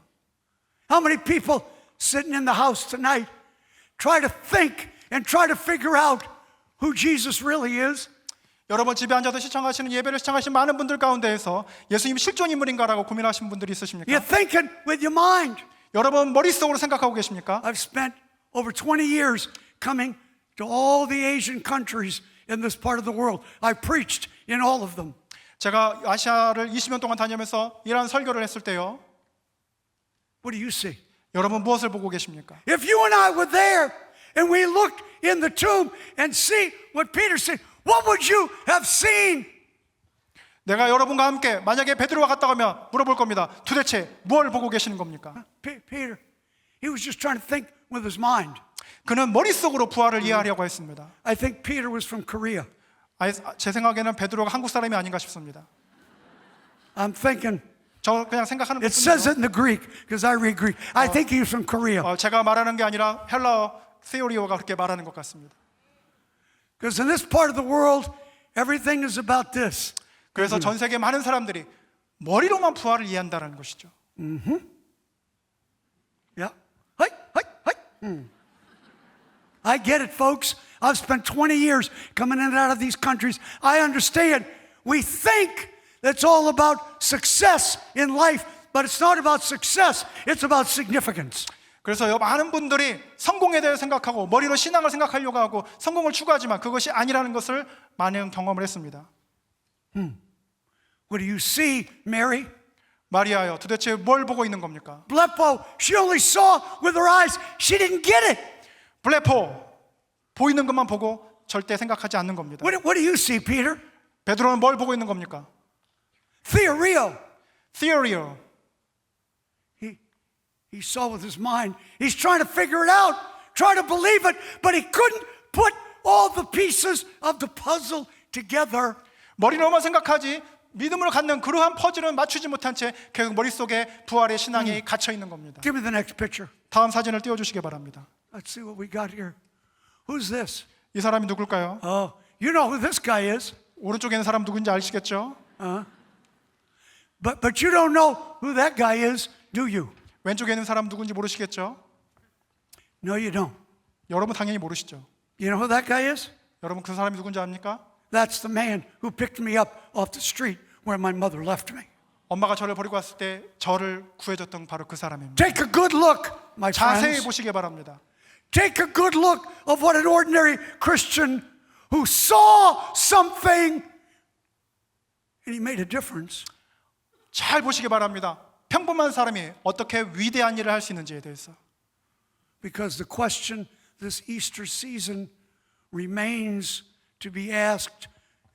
How many people sitting in the house tonight try to think and try to figure out who Jesus really is? 여러분 집에 앉아서 시청하시는 예배를 시청하시는 많은 분들 가운데에서 예수님이 실존 인물인가라고 고민하신 분들이 있으십니까? You're thinking with your mind. 여러분 머릿속으로 생각하고 계십니까? I've spent over 20 years coming to all the Asian countries in this part of the world. I preached in all of them. 제가 아시아를 20년 동안 다니면서 이러한 설교를 했을 때요. What do you see? 여러분 무엇을 보고 계십니까? If you and I were there and we looked in the tomb and see what Peter said, what would you have seen? 내가 여러분과 함께 만약에 베드로와 갔다 가면 물어볼 겁니다. 도대체 뭘 보고 계시는 겁니까? Peter, he was just trying to think with his mind. 그는 머릿속으로 부활을 이해하려고 했습니다. I think Peter was from Korea. 제 생각에는 베드로가 한국 사람이 아닌가 싶습니다. I'm thinking, 저 그냥 생각하는 it says 것뿐이에요. it in the Greek because I read Greek. I think he was from Korea. 제가 말하는 게 아니라 헬라어 세오리오가 그렇게 말하는 것 같습니다. Because in this part of the world, everything is about this. 그래서 전 세계 많은 사람들이 머리로만 부활을 이해한다는 것이죠. Yeah. I get it, folks. I've spent 20 years coming in and out of these countries. I understand. We think that's all about success in life, but it's not about success. It's about significance. 그래서 많은 분들이 성공에 대해 생각하고 머리로 신앙을 생각하려고 하고 성공을 추구하지만 그것이 아니라는 것을 많은 경험을 했습니다. What do you see, Mary? 마리아요, 도대체 뭘 보고 있는 겁니까? Blepo, she only saw with her eyes. She didn't get it. 블레포, 보이는 것만 보고 절대 생각하지 않는 겁니다. What do you see, Peter? 베드로는 뭘 보고 있는 겁니까? Theorio. Theorio. He saw with his mind. He's trying to figure it out, try to believe it, but he couldn't put all the pieces of the puzzle together. 머리로만 생각하지 믿음을 갖는 그러한 퍼즐은 맞추지 못한 채 계속 머릿속에 부활의 신앙이 갇혀 있는 겁니다. Give me the next picture. 다음 사진을 띄워주시기 바랍니다. Let's see what we got here. Who's this? 이 사람이 누굴까요? Oh, you know who this guy is. 오른쪽에 있는 사람 누군지 아시겠죠? But you don't know who that guy is, do you? 왼쪽에 있는 사람 누군지 모르시겠죠? No, you don't. 여러분 당연히 모르시죠? You know who that guy is? 여러분 그 사람이 누군지 압니까? That's the man who picked me up off the street where my mother left me. 엄마가 저를 버리고 왔을 때 저를 구해줬던 바로 그 사람입니다. Take a good look, my 자세히 friends. 보시기 바랍니다. Take a good look of what an ordinary Christian who saw something and he made a difference. 잘 보시기 바랍니다. 평범한 사람이 어떻게 위대한 일을 할 수 있는지에 대해서. Because the question this Easter season remains to be asked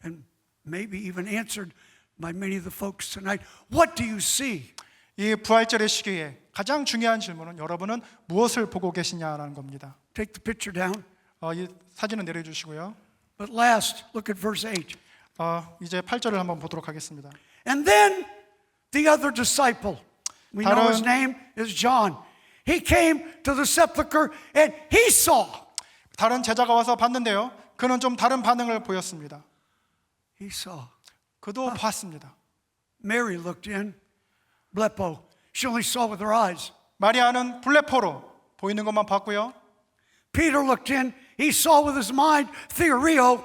and maybe even answered by many of the folks tonight. What do you see? 이 부활절의 시기에 가장 중요한 질문은 여러분은 무엇을 보고 계시냐라는 겁니다. Take the picture down. 이 사진을 내려주시고요. But last, look at verse 8. 이제 8절을 한번 보도록 하겠습니다. And then the other disciple, we know his 다른- name is John. He came to the sepulchre and he saw. 다른 제자가 와서 봤는데요. 그는 좀 다른 반응을 보였습니다. He saw. 그도 봤습니다. Mary looked in, blepo. She only saw with her eyes. 마리아는 블레포로 보이는 것만 봤고요. Peter looked in, he saw with his mind, theorio.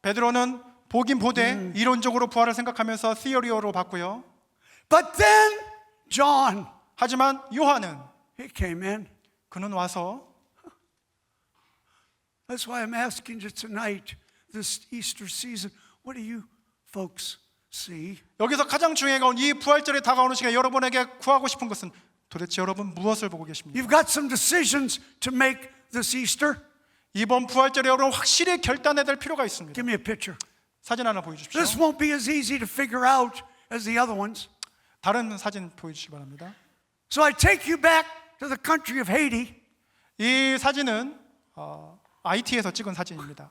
베드로는 보긴 보되 이론적으로 부활을 생각하면서 시어리오로 봤고요. But then John, 하지만 요한은 he came in. 그는 와서 That's why I'm asking you tonight, this Easter season, what do you folks see? 여기서 가장 중요한 이 부활절에 다가오는 시간에 여러분에게 구하고 싶은 것은 도대체 여러분 무엇을 보고 계십니까? You've got some decisions to make this Easter. 이번 부활절에 여러분 확실히 결단해야 될 필요가 있습니다. Give me a picture. 사진 하나 보여주십시오. This won't be as easy to figure out as the other ones. 다른 사진 보여주시기 바랍니다. So I take you back to the country of Haiti. 이 사진은 IT에서 찍은 사진입니다.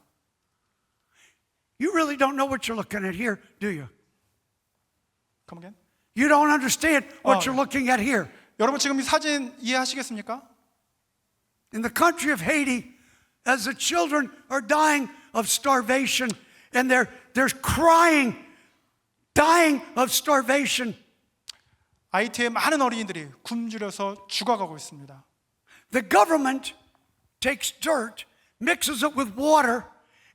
You really don't know what you're looking at here, do you? Come again? You don't understand what Oh. you're looking at here. 여러분 지금 이 사진 이해하시겠습니까? In the country of Haiti, as the children are dying of starvation, and they're crying, dying of starvation. IT의 많은 어린이들이 굶주려서 죽어가고 있습니다. The government takes dirt, mixes it with water,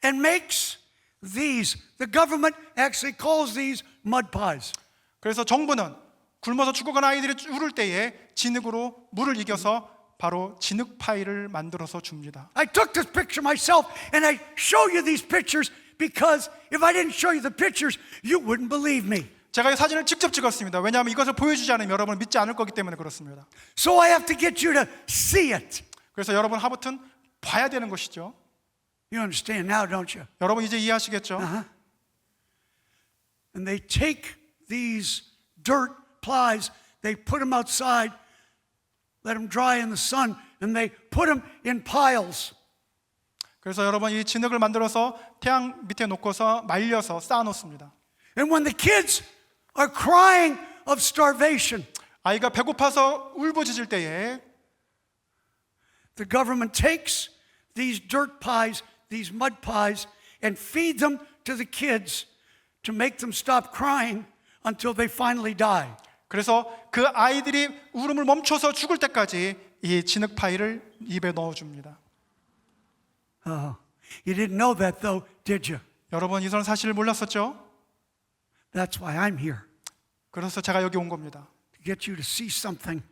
and makes these. The government actually calls these mud pies. 그래서 정부는 굶어서 죽어간 아이들이 울을 때에 진흙으로 물을 이겨서 바로 진흙 파이를 만들어서 줍니다. I took this picture myself, and I show you these pictures because if I didn't show you the pictures, you wouldn't believe me. 제가 이 사진을 직접 찍었습니다. 왜냐하면 이것을 보여주지 않으면 여러분을 믿지 않을 거기 때문에 그렇습니다. So I have to get you to see it. 그래서 여러분 하부튼 봐야 되는 것이죠. You understand now, don't you? 여러분 이제 이해하시겠죠? And they take these dirt plies, they put them outside, let them dry in the sun, and they put them in piles. 그래서 여러분 이 진흙을 만들어서 태양 밑에 놓고서 말려서 쌓아놓습니다. And when the kids are crying of starvation, 아이가 배고파서 울부짖을 때에 the government takes these dirt pies, these mud pies, and feed them to the kids to make them stop crying until they finally die. 그래서 그 아이들이 울음을 멈춰서 죽을 때까지 이 진흙 파이를 입에 넣어줍니다. Oh, you didn't know that though, did you? 여러분 이런 사실을 몰랐었죠? That's why I'm here, 그래서 제가 여기 온 겁니다. to get you to see something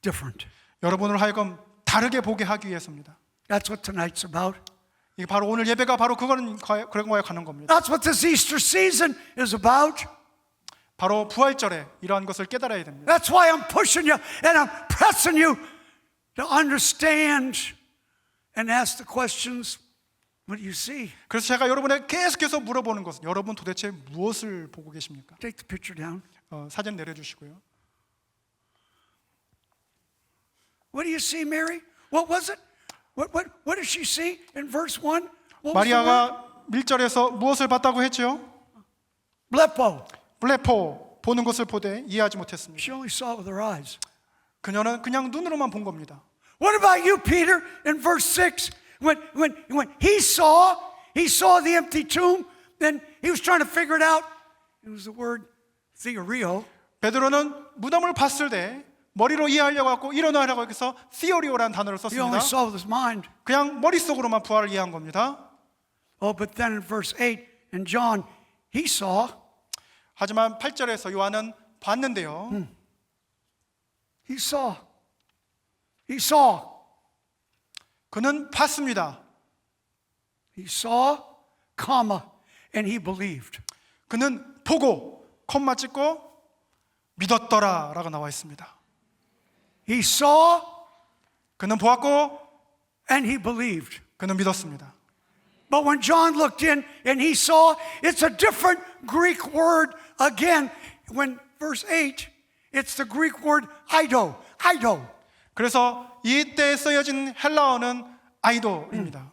different. 여러분을 하여금 다르게 보게 하기 위해서입니다. That's what tonight's about. 이게 바로 오늘 예배가 바로 그런 거에 가는 겁니다. That's what this Easter season is about. 바로 부활절에 이러한 것을 깨달아야 됩니다. That's why I'm pushing you and I'm pressing you to understand and ask the questions. What do you see? 그래서 제가 여러분에게 계속해서 물어보는 것은 여러분 도대체 무엇을 보고 계십니까? Take the picture down. 사진 내려주시고요. What do you see, Mary? What was it? What did she see in verse 1? What was the word? 마리아가 밀절에서 무엇을 봤다고 했죠? Blepo. 블레포 보는 것을 보되 이해하지 못했습니다. She only saw with her eyes. 그녀는 그냥 눈으로만 본 겁니다. What about you, Peter, in verse 6? When he saw the empty tomb, then he was trying to figure it out. It was the word theorio. 베드로는 무덤을 봤을 때 머리로 이해하려고 하고 일어나려고 해서 theorio라는 단어를 He only 썼습니다. saw with his mind. 그냥 머릿속으로만 부활을 이해한 겁니다. Oh, but then in verse 8, and John, he saw. 하지만 8절에서 요한은 봤는데요. He saw. He saw. 그는 봤습니다. He saw, comma, and he believed. 그는 보고 콤마 찍고 믿었더라라고 나와 있습니다. He saw, 그는 보았고 and he believed. 그는 믿었습니다. But when John looked in and he saw, it's a different Greek word again. When verse 8, it's the Greek word ido. idol. 그래서 이때 쓰여진 헬라어는 아이도입니다.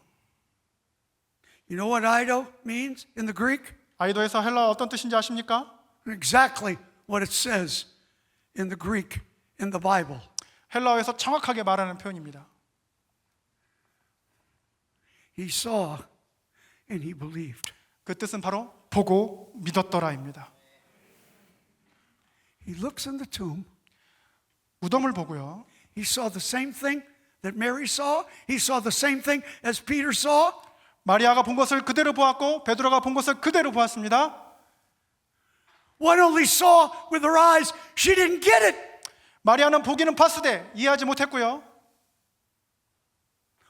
You know what idol means in the Greek? 아이도에서 헬라어 어떤 뜻인지 아십니까? Exactly what it says in the Greek in the Bible. 헬라어에서 정확하게 말하는 표현입니다. He saw and he believed. 그 뜻은 바로 보고 믿었더라입니다. He looks in the tomb. 무덤을 보고요. He saw the same thing that Mary saw. He saw the same thing as Peter saw. 마리아가 본 것을 그대로 보았고 베드로가 본 것을 그대로 보았습니다. One only saw with her eyes. She didn't get it. 마리아는 보기는 봤으되 이해하지 못했고요.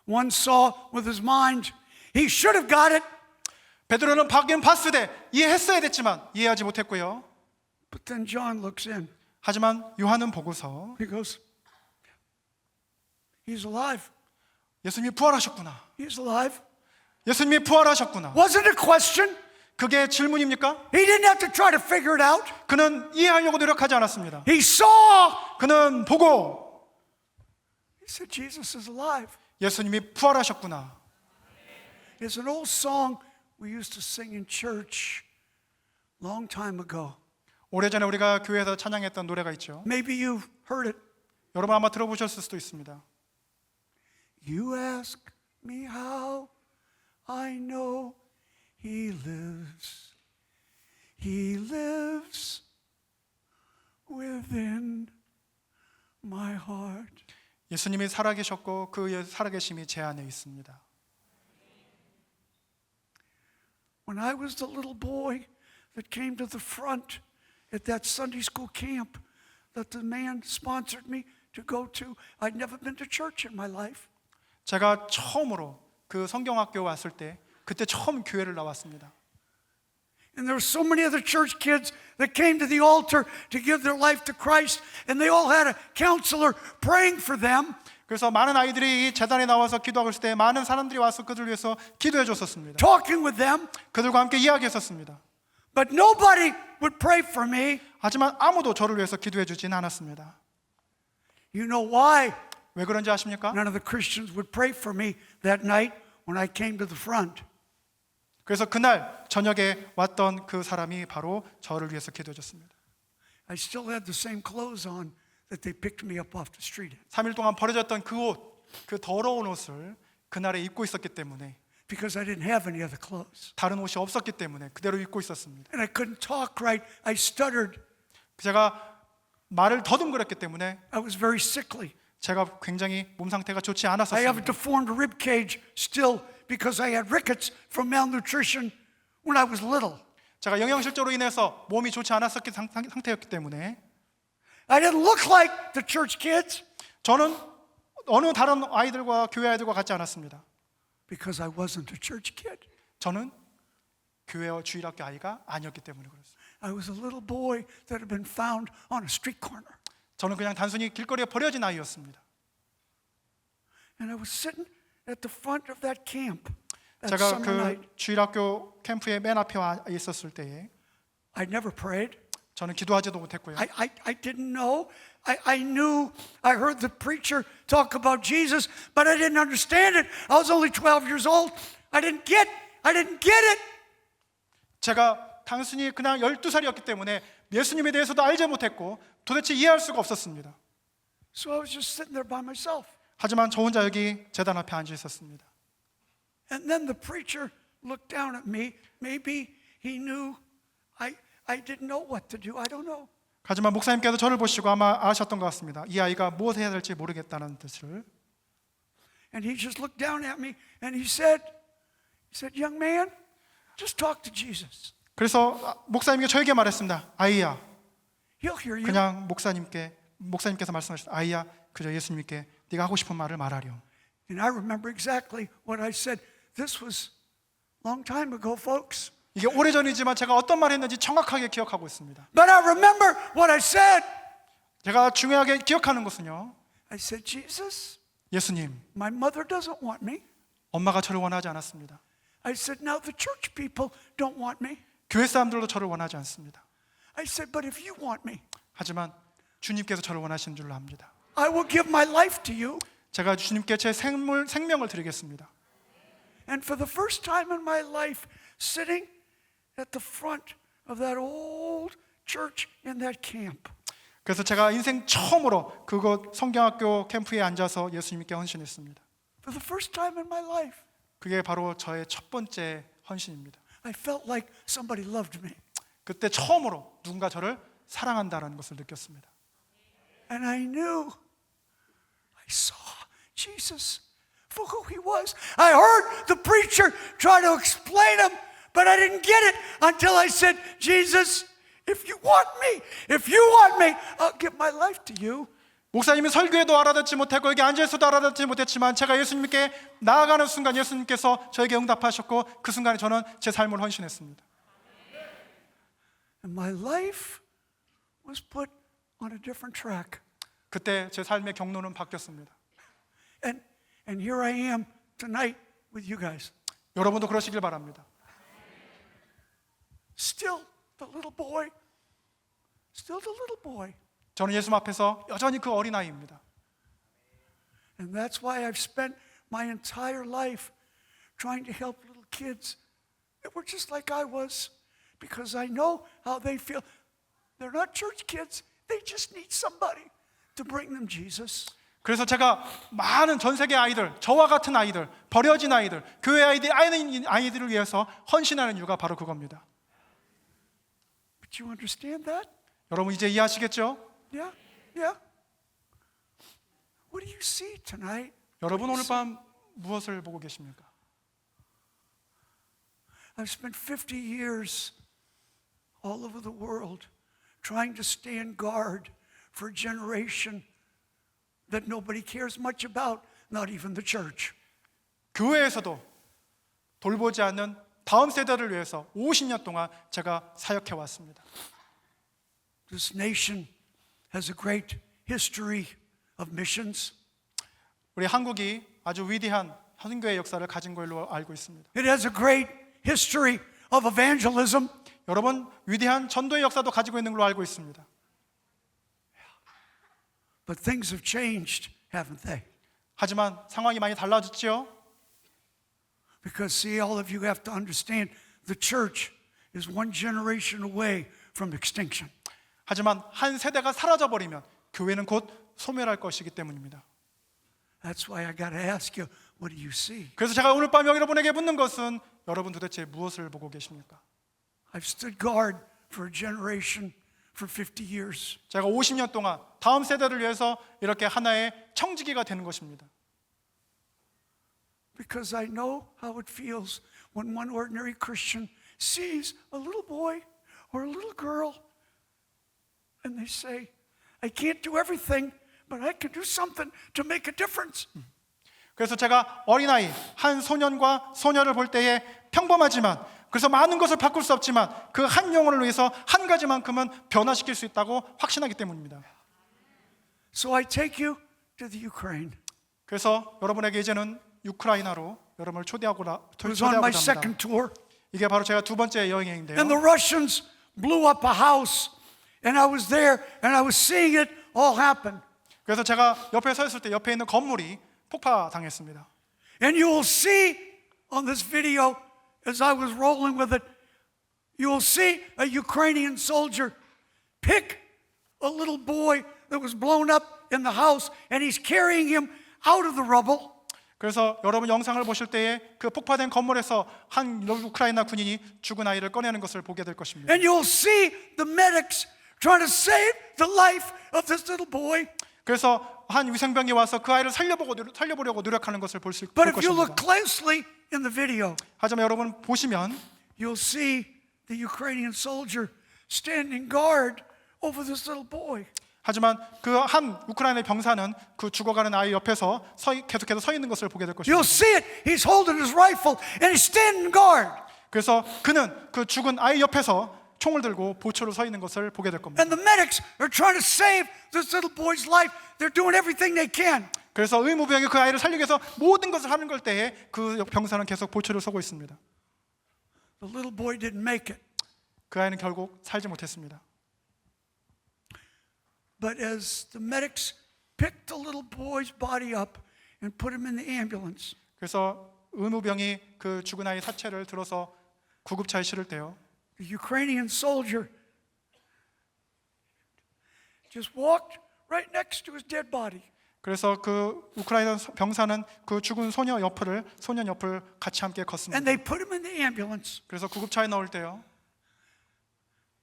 One saw with his mind. He should have got it. 베드로는 보기는 봤으되 이해했어야 됐지만 이해하지 못했고요. But then John looks in. 하지만 요한은 보고서 He goes, He's alive. 예수님이 부활하셨구나. He's alive. 예수님이 부활하셨구나. Wasn't a question. 그게 질문입니까? He didn't have to try to figure it out. 그는 이해하려고 노력하지 않았습니다. He saw. 그는 보고 He said, Jesus is alive. 예수님이 부활하셨구나. It's an old song we used to sing in church long time ago. 오래전에 우리가 교회에서 찬양했던 노래가 있죠. Maybe you've heard it. 여러분 아마 들어보셨을 수도 있습니다. You ask me how I know He lives. He lives within my heart. 예수님이 살아계셨고 그의 살아계심이 제 안에 있습니다. When I was the little boy that came to the front at that Sunday school camp that the man sponsored me to go to, I'd never been to church in my life. 제가 처음으로 그 성경학교 왔을 때 그때 처음 교회를 나왔습니다. And there were so many other church kids that came to the altar to give their life to Christ, and they all had a counselor praying for them. 그래서 많은 아이들이 이 재단에 나와서 기도하고 있을 때 많은 사람들이 와서 그들을 위해서 기도해 줬었습니다. Talking with them, 그들과 함께 이야기했었습니다. but nobody would pray for me. 하지만 아무도 저를 위해서 기도해 주진 않았습니다. You know why? 왜 그런지 아십니까? None of the Christians would pray for me that night when I came to the front. 그래서 그날 저녁에 왔던 그 사람이 바로 저를 위해서 기도해 줬습니다. I still had the same clothes on that they picked me up off the street in. 3일 동안 버려졌던 그 옷, 그 더러운 옷을 그날에 입고 있었기 때문에 Because I didn't have any other clothes. 다른 옷이 없었기 때문에 그대로 입고 있었습니다. And I couldn't talk right. I stuttered. 제가 말을 더듬거렸기 때문에 I was very sickly. 제가 굉장히 몸 상태가 좋지 I have a 않았었습니다. deformed rib cage still because I had rickets from malnutrition when I was little. 제가 영양실조로 인해서 몸이 좋지 않았었기 상태였기 때문에 I didn't look like the church kids 저는 어느 다른 아이들과 교회 아이들과 같지 않았습니다. because I wasn't a church kid. 저는 교회와 주일학교 아이가 아니었기 때문에 그렇습니다. I was a little boy that had been found on a street corner. 저는 그냥 단순히 길거리에 버려진 아이였습니다. And I was sitting at the front of that camp that 제가 summer night. 그 주일학교 캠프의 맨 앞에 와 있었을 때에 I never prayed. 저는 기도하지도 못했고요. I didn't know. I knew, I heard the preacher talk about Jesus, but I didn't understand it. I was only 12 years old. I didn't get it. 제가 단순히 그냥 12살이었기 때문에 예수님에 대해서도 알지 못했고 도대체 이해할 수가 없었습니다. So I was just sitting there by myself. 하지만 저 혼자 여기 재단 앞에 앉아 있었습니다. And then the preacher looked down at me. Maybe he knew I didn't know what to do. I don't know. 하지만 목사님께서 저를 보시고 아마 아셨던 것 같습니다. 이 아이가 무엇을 해야 될지 모르겠다는 뜻을. And he just looked down at me and he said, young man, just talk to Jesus. 그래서 목사님께 저에게 말했습니다. 아이야, He'll hear you. 그냥 목사님께서 말씀하셨다. 아이야, 그저 예수님께 네가 하고 싶은 말을 말하렴. And I remember exactly what I said. This was a long time ago, folks. 이게 오래전이지만 제가 어떤 말을 했는지 정확하게 기억하고 있습니다. But I remember what I said. 제가 중요하게 기억하는 것은요. I said, Jesus, 예수님, my mother doesn't want me. 엄마가 저를 원하지 않았습니다. I said, now the church people don't want me. 교회 사람들도 저를 원하지 않습니다. I said, but if you want me, 하지만 주님께서 저를 원하시는 줄로 압니다. I will give my life to you. 제가 주님께 제 생명을 드리겠습니다. And for the first time in my life, sitting at the front of that old church in that camp, 그래서 제가 인생 처음으로 그곳 성경학교 캠프에 앉아서 예수님께 헌신했습니다. for the first time in my life, 그게 바로 저의 첫 번째 헌신입니다. I felt like somebody loved me. 그때 처음으로 누군가 저를 사랑한다라는 것을 느꼈습니다. And I knew, I saw Jesus for who he was. I heard the preacher try to explain him, but I didn't get it until I said, Jesus, if you want me, I'll give my life to you. 목사님이 설교에도 알아듣지 못했고 여기 앉아있어도 알아듣지 못했지만 제가 예수님께 나아가는 순간 예수님께서 저에게 응답하셨고 그 순간에 저는 제 삶을 헌신했습니다. And my life was put on a different track. 그때 제 삶의 경로는 바뀌었습니다. And here I am tonight with you guys. 여러분도 그러시길 바랍니다. Still the little boy. Still the little boy. 저는 예수님 앞에서 여전히 그 어린아이입니다. And that's why I've spent my entire life trying to help little kids that were just like I was, because I know how they feel. They're not church kids. They just need somebody to bring them Jesus. 그래서 제가 많은 전 세계 아이들, 저와 같은 아이들, 버려진 아이들, 교회 아이들을 위해서 헌신하는 이유가 바로 그겁니다. But you understand that? 여러분 이제 이해하시겠죠? Yeah? Yeah? What do you see tonight? 여러분 오늘 밤 무엇을 보고 계십니까? I've spent 50 years all over the world trying to stand guard for a generation that nobody cares much about, not even the church. 교회에서도 돌보지 않는 다음 세대를 위해서 50년 동안 제가 사역해 왔습니다. This nation has a great history of missions. 우리 한국이 아주 위대한 선교의 역사를 가진 걸로 알고 있습니다. It has a great history of evangelism. 여러분 위대한 전도의 역사도 가지고 있는 걸로 알고 있습니다. But things have changed, haven't they? 하지만 상황이 많이 달라졌지요. Because see, all of you have to understand the church is one generation away from extinction. 하지만 한 세대가 사라져 버리면 교회는 곧 소멸할 것이기 때문입니다. That's why I got to ask you, what do you see? 그래서 제가 오늘 밤 여러분에게 묻는 것은 여러분 도대체 무엇을 보고 계십니까? I've stood guard for a generation for 50 years. 제가 50년 동안 다음 세대를 위해서 이렇게 하나의 청지기가 되는 것입니다. Because I know how it feels when one ordinary Christian sees a little boy or a little girl and they say, I can't do everything, but I can do something to make a difference. 그래서 제가 어린아이, 한 소년과 소녀를 볼 때에 평범하지만 그래서 많은 것을 바꿀 수 없지만 그 한 영혼을 위해서 한 가지만큼은 변화시킬 수 있다고 확신하기 때문입니다. So I take you to the Ukraine. 그래서 여러분에게 이제는 우크라이나로 여러분을 초대하고자 It was on my 합니다. second tour. 이게 바로 제가 두 번째 여행인데요. And the Russians blew up a house. And I was there and I was seeing it all happen. 그래서 제가 옆에 서 있을 때 옆에 있는 건물이 폭파당했습니다. And you will see on this video, as I was rolling with it, you will see a Ukrainian soldier pick a little boy that was blown up in the house, and he's carrying him out of the rubble. 그래서 여러분 영상을 보실 때에 그 폭파된 건물에서 한 우크라이나 군인이 죽은 아이를 꺼내는 것을 보게 될 것입니다. And you'll see the medics trying to save the life of this little boy. 그래서 한 위생병이 와서 그 아이를 살려보려고 노력하는 것을 볼 But if you 것입니다. look closely in the video, 하지만 여러분 보시면 you'll see the Ukrainian soldier standing guard over this little boy. 하지만 그 한 우크라이나 병사는 그 죽어가는 아이 옆에서 계속해서 서 있는 것을 보게 될 것입니다. You'll see it. He's holding his rifle and he's standing guard. 그래서 그는 그 죽은 아이 옆에서 총을 들고 보초로 서 있는 것을 보게 될 겁니다. And the medics are trying to save this little boy's life. They're doing everything they can. 그래서 의무병이 그 아이를 살리기 위해서 모든 것을 하는 걸 때에 그 병사는 계속 보초를 서고 있습니다. The little boy didn't make it. 그 아이는 결국 살지 못했습니다. But as the medics picked the little boy's body up and put him in the ambulance. 그래서 의무병이 그 죽은 아이 사체를 들어서 구급차에 실을 때요. The Ukrainian soldier just walked right next to his dead body. 그래서 그 우크라이나 병사는 그 죽은 소년 옆을 같이 함께 And 걷습니다. they put him in the ambulance. 그래서 구급차에 넣을 때요.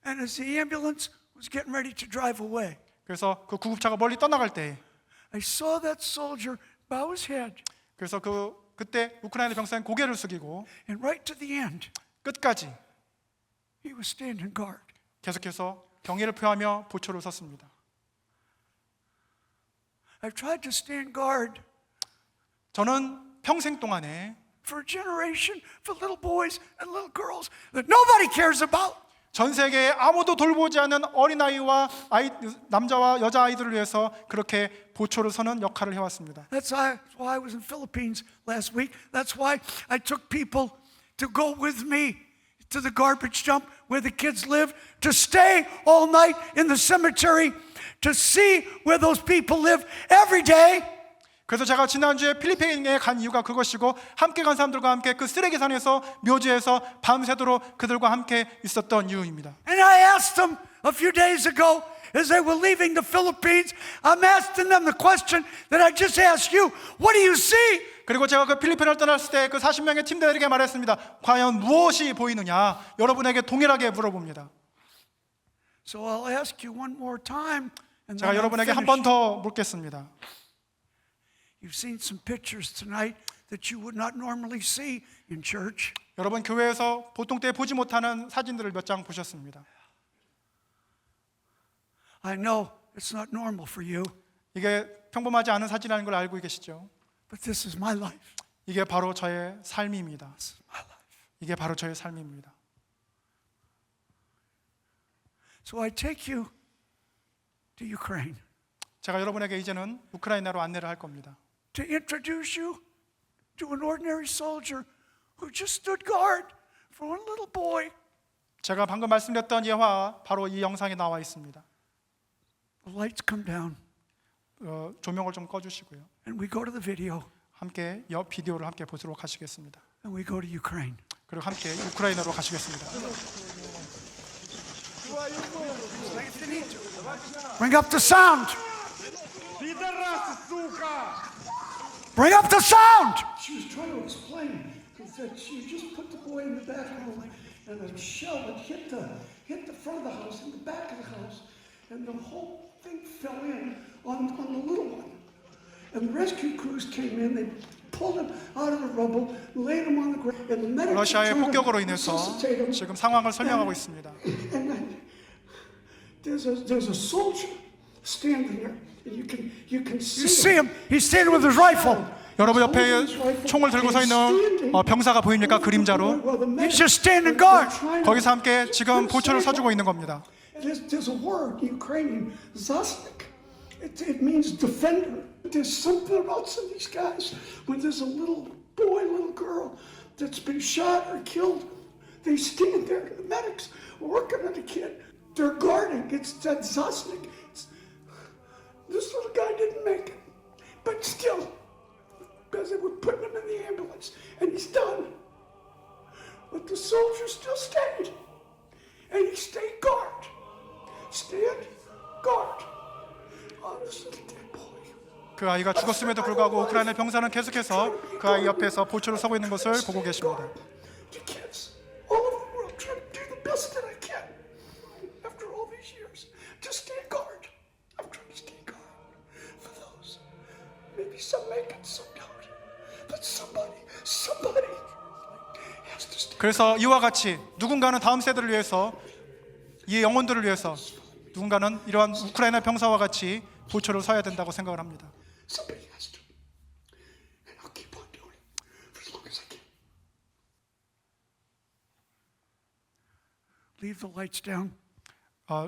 And as the ambulance was getting ready to drive away, 그래서 그 구급차가 멀리 떠나갈 때, I saw that soldier bow his head. 그래서 그때 우크라이나 병사는 고개를 숙이고 And right to the end, 끝까지 he was standing guard. 계속해서 경의를 표하며 보초를 섰습니다. I've tried to stand guard 저는 평생 동안에 for a generation for little boys and little girls that nobody cares about. 전 세계에 아무도 돌보지 않은 어린아이와 남자와 여자아이들을 위해서 그렇게 보초를 서는 역할을 해왔습니다. That's why I was in Philippines last week. That's why I took people to go with me to the garbage dump where the kids live, to stay all night in the cemetery, to see where those people live every day. 그래서 제가 지난주에 필리핀에 간 이유가 그것이고 함께 간 사람들과 함께 그 쓰레기산에서 묘지에서 밤새도록 그들과 함께 있었던 이유입니다. And I asked them a few days ago as they were leaving the Philippines, I'm asking them the question that I just asked you. What do you see? 그리고 제가 그 필리핀을 떠났을 때 그 40명의 팀들에게 말했습니다. 과연 무엇이 보이느냐? 여러분에게 동일하게 물어봅니다. So I'll ask you one more time. And 제가 then I'll 여러분에게 한 번 finish. 더 묻겠습니다. You've seen some pictures tonight that you would not normally see in church. 여러분 교회에서 보통 때 보지 못하는 사진들을 몇 장 보셨습니다. I know it's not normal for you, 이게 평범하지 않은 사진이라는 걸 알고 계시죠? but this is my life. 이게 바로 저의 삶입니다. This is my life. 이게 바로 저의 삶입니다. So I take you to Ukraine 제가 여러분에게 이제는 우크라이나로 안내를 할 겁니다. to introduce you to an ordinary soldier who just stood guard for one little boy. 제가 방금 말씀드렸던 예화 바로 이 영상에 나와 있습니다. The lights come down 조명을 좀 꺼주시고요. and we go to the video 함께 비디오를 함께 보도록 하시겠습니다. and we go to Ukraine. 그리고 함께 우크라이나로 가시겠습니다. Bring up the sound. Bring up the sound. She was trying to explain that she just put the boy in the back room and a shell had hit the front of the house and the back of the house and the whole thing fell in on the little one. And the rescue crews came in, they pulled him out of the rubble, laid him on the ground, and the medics 러시아의 tried to 폭격으로 인해서 resuscitate him. 지금 상황을 설명하고 있습니다. And then there's a soldier standing there, and you can see him. He's standing with his rifle. 여러분 옆에 총을 들고 서 있는 병사가 보입니까? 그림자로. He's just standing guard. 거기서 함께 지금 보초를 서주고 있는 겁니다. There's a word in Ukrainian, zasnik. It means defender. There's something about some of these guys when there's a little boy, little girl that's been shot or killed. They stand there. The medics working on the kid. They're guarding. It's that zasnik. This little guy didn't make it, but still, because they were putting him in the ambulance, and he's done. But the soldier still stayed, and he stayed guard. Stand guard on this little dead boy. 그 아이가 죽었음에도 불구하고 우크라이나 병사는 계속해서 그 아이 옆에서 보초를 서고 있는 것을 보고 계십니다. The kids all over the world trying to do the best that I can. After all these years, to stand guard. I'm trying to stand guard for those. Maybe some make it, some don't. But somebody has to stand. 그래서 이와 같이 누군가는 다음 세대를 위해서 이 영혼들을 위해서 누군가는 이러한 우크라이나 병사와 같이 보초를 서야 된다고 생각을 합니다. Somebody has to. And I'll keep on doing it for as long as I can. Leave the lights down.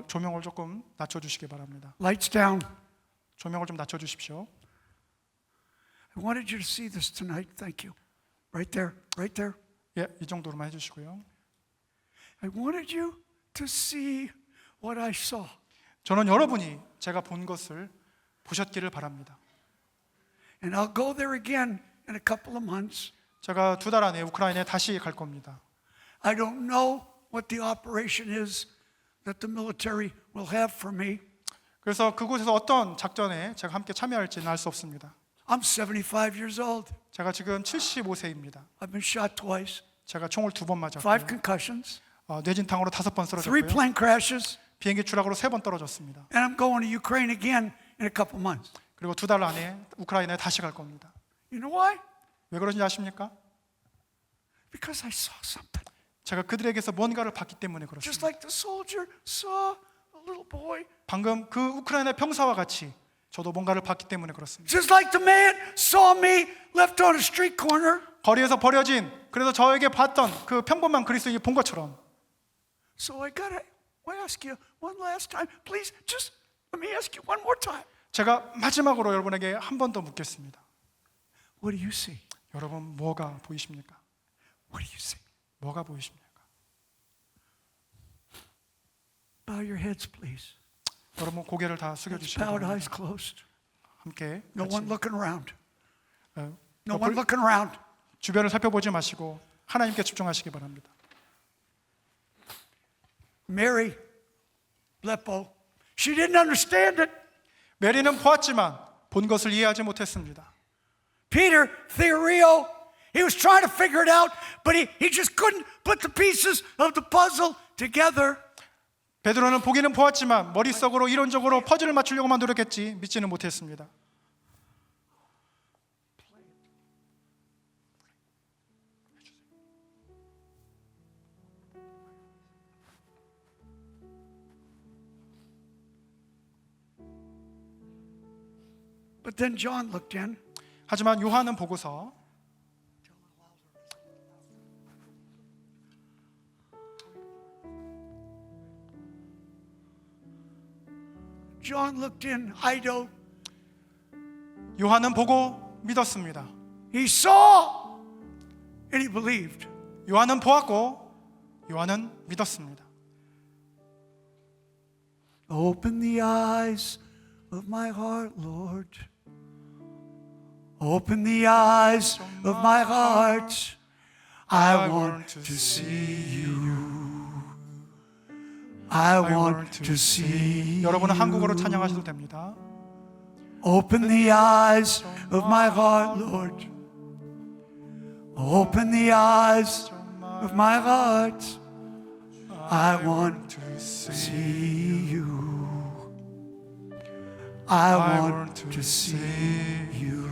조명을 조금 낮춰주시기 바랍니다. Lights down. 조명을 좀 낮춰주십시오. I wanted you to see this tonight. Thank you. Right there. Right there. 예, 이 정도로만 해주시고요. I wanted you to see what I saw. 저는 여러분이 제가 본 것을 보셨기를 바랍니다. And I'll go there again in a couple of months. 제가 2달 안에 우크라이나에 다시 갈 겁니다. I don't know what the operation is that the military will have for me. 그래서 그곳에서 어떤 작전에 제가 함께 참여할지는 알 수 없습니다. I'm 75 years old. 제가 지금 75세입니다. I've been shot twice, 제가 총을 2번 5 맞았고요. concussions, 뇌진탕으로 5번 3 쓰러졌고요. plane crashes, 비행기 추락으로 3번 떨어졌습니다. and I'm going to Ukraine again in a couple months. 그리고 2달 안에 우크라이나에 다시 갈 겁니다. You know why? 왜 그런지 아십니까? Because I saw something. 제가 그들에게서 뭔가를 봤기 때문에 Just 그렇습니다. like the soldier saw a little boy. 방금 그 우크라이나 병사와 같이 저도 뭔가를 봤기 때문에 그렇습니다. Just like the man saw me left on a street corner. 거리에서 버려진, 그래서 저에게 봤던 그 평범한 그리스도인이 본 것처럼 So I ask you one last time. Please, just let me ask you one more time. 제가 마지막으로 여러분에게 한 번 더 묻겠습니다. What do you see? 여러분 뭐가 보이십니까? What do you see? 뭐가 보이십니까? Bow your heads, please. 여러분 고개를 다 숙여주시기 Bowed, 바랍니다. eyes closed. 함께 No 같이, one looking around. 어, No one looking around. 주변을 살펴보지 마시고 하나님께 집중하시기 바랍니다. Mary Blepo, she didn't understand it. 메리는 보았지만 본 것을 이해하지 못했습니다. Peter Theorio, he was trying to figure it out, but he just couldn't put the pieces of the puzzle together. 베드로는 보기는 보았지만 머릿속으로 이론적으로 퍼즐을 맞추려고만 노력했지 믿지는 못했습니다. But then John looked in. 하지만 요한은 보고서 John looked in, Ido. 요한은 보고 믿었습니다. He saw and he believed. 요한은 보았고 요한은 믿었습니다. Open the eyes of my heart, Lord. Open the eyes of my heart. I want to see you. I want to see 여러분은 you. 한국어로 찬양하셔도 됩니다. Open the eyes of my heart, Lord. Open the eyes of my heart. I want to see you. I want to see you.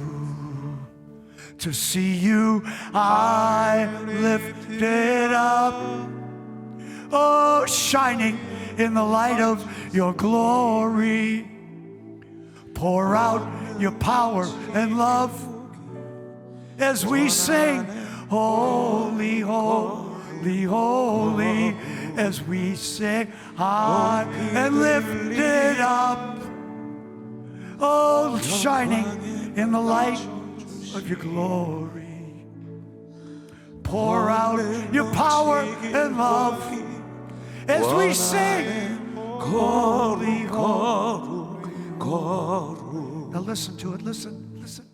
To see you, I lifted up. Oh, shining in the light of your glory. Pour out your power and love as we sing, holy, holy, holy, as we sing, high and lifted up. Oh, shining in the light of your glory. Pour out your power and love as we sing, holy, holy, holy. Now listen to it, listen, listen.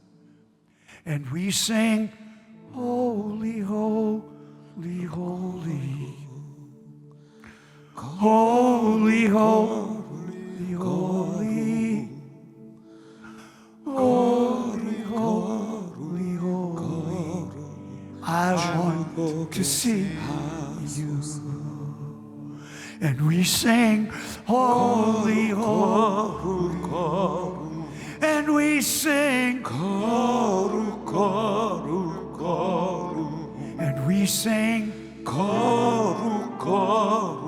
And we sing, holy, holy, holy. Holy, holy, holy. Holy, holy, holy. I want to see you. And we sing, holy, holy, holy. And we sing, holy, holy, holy. And we sing, holy, holy.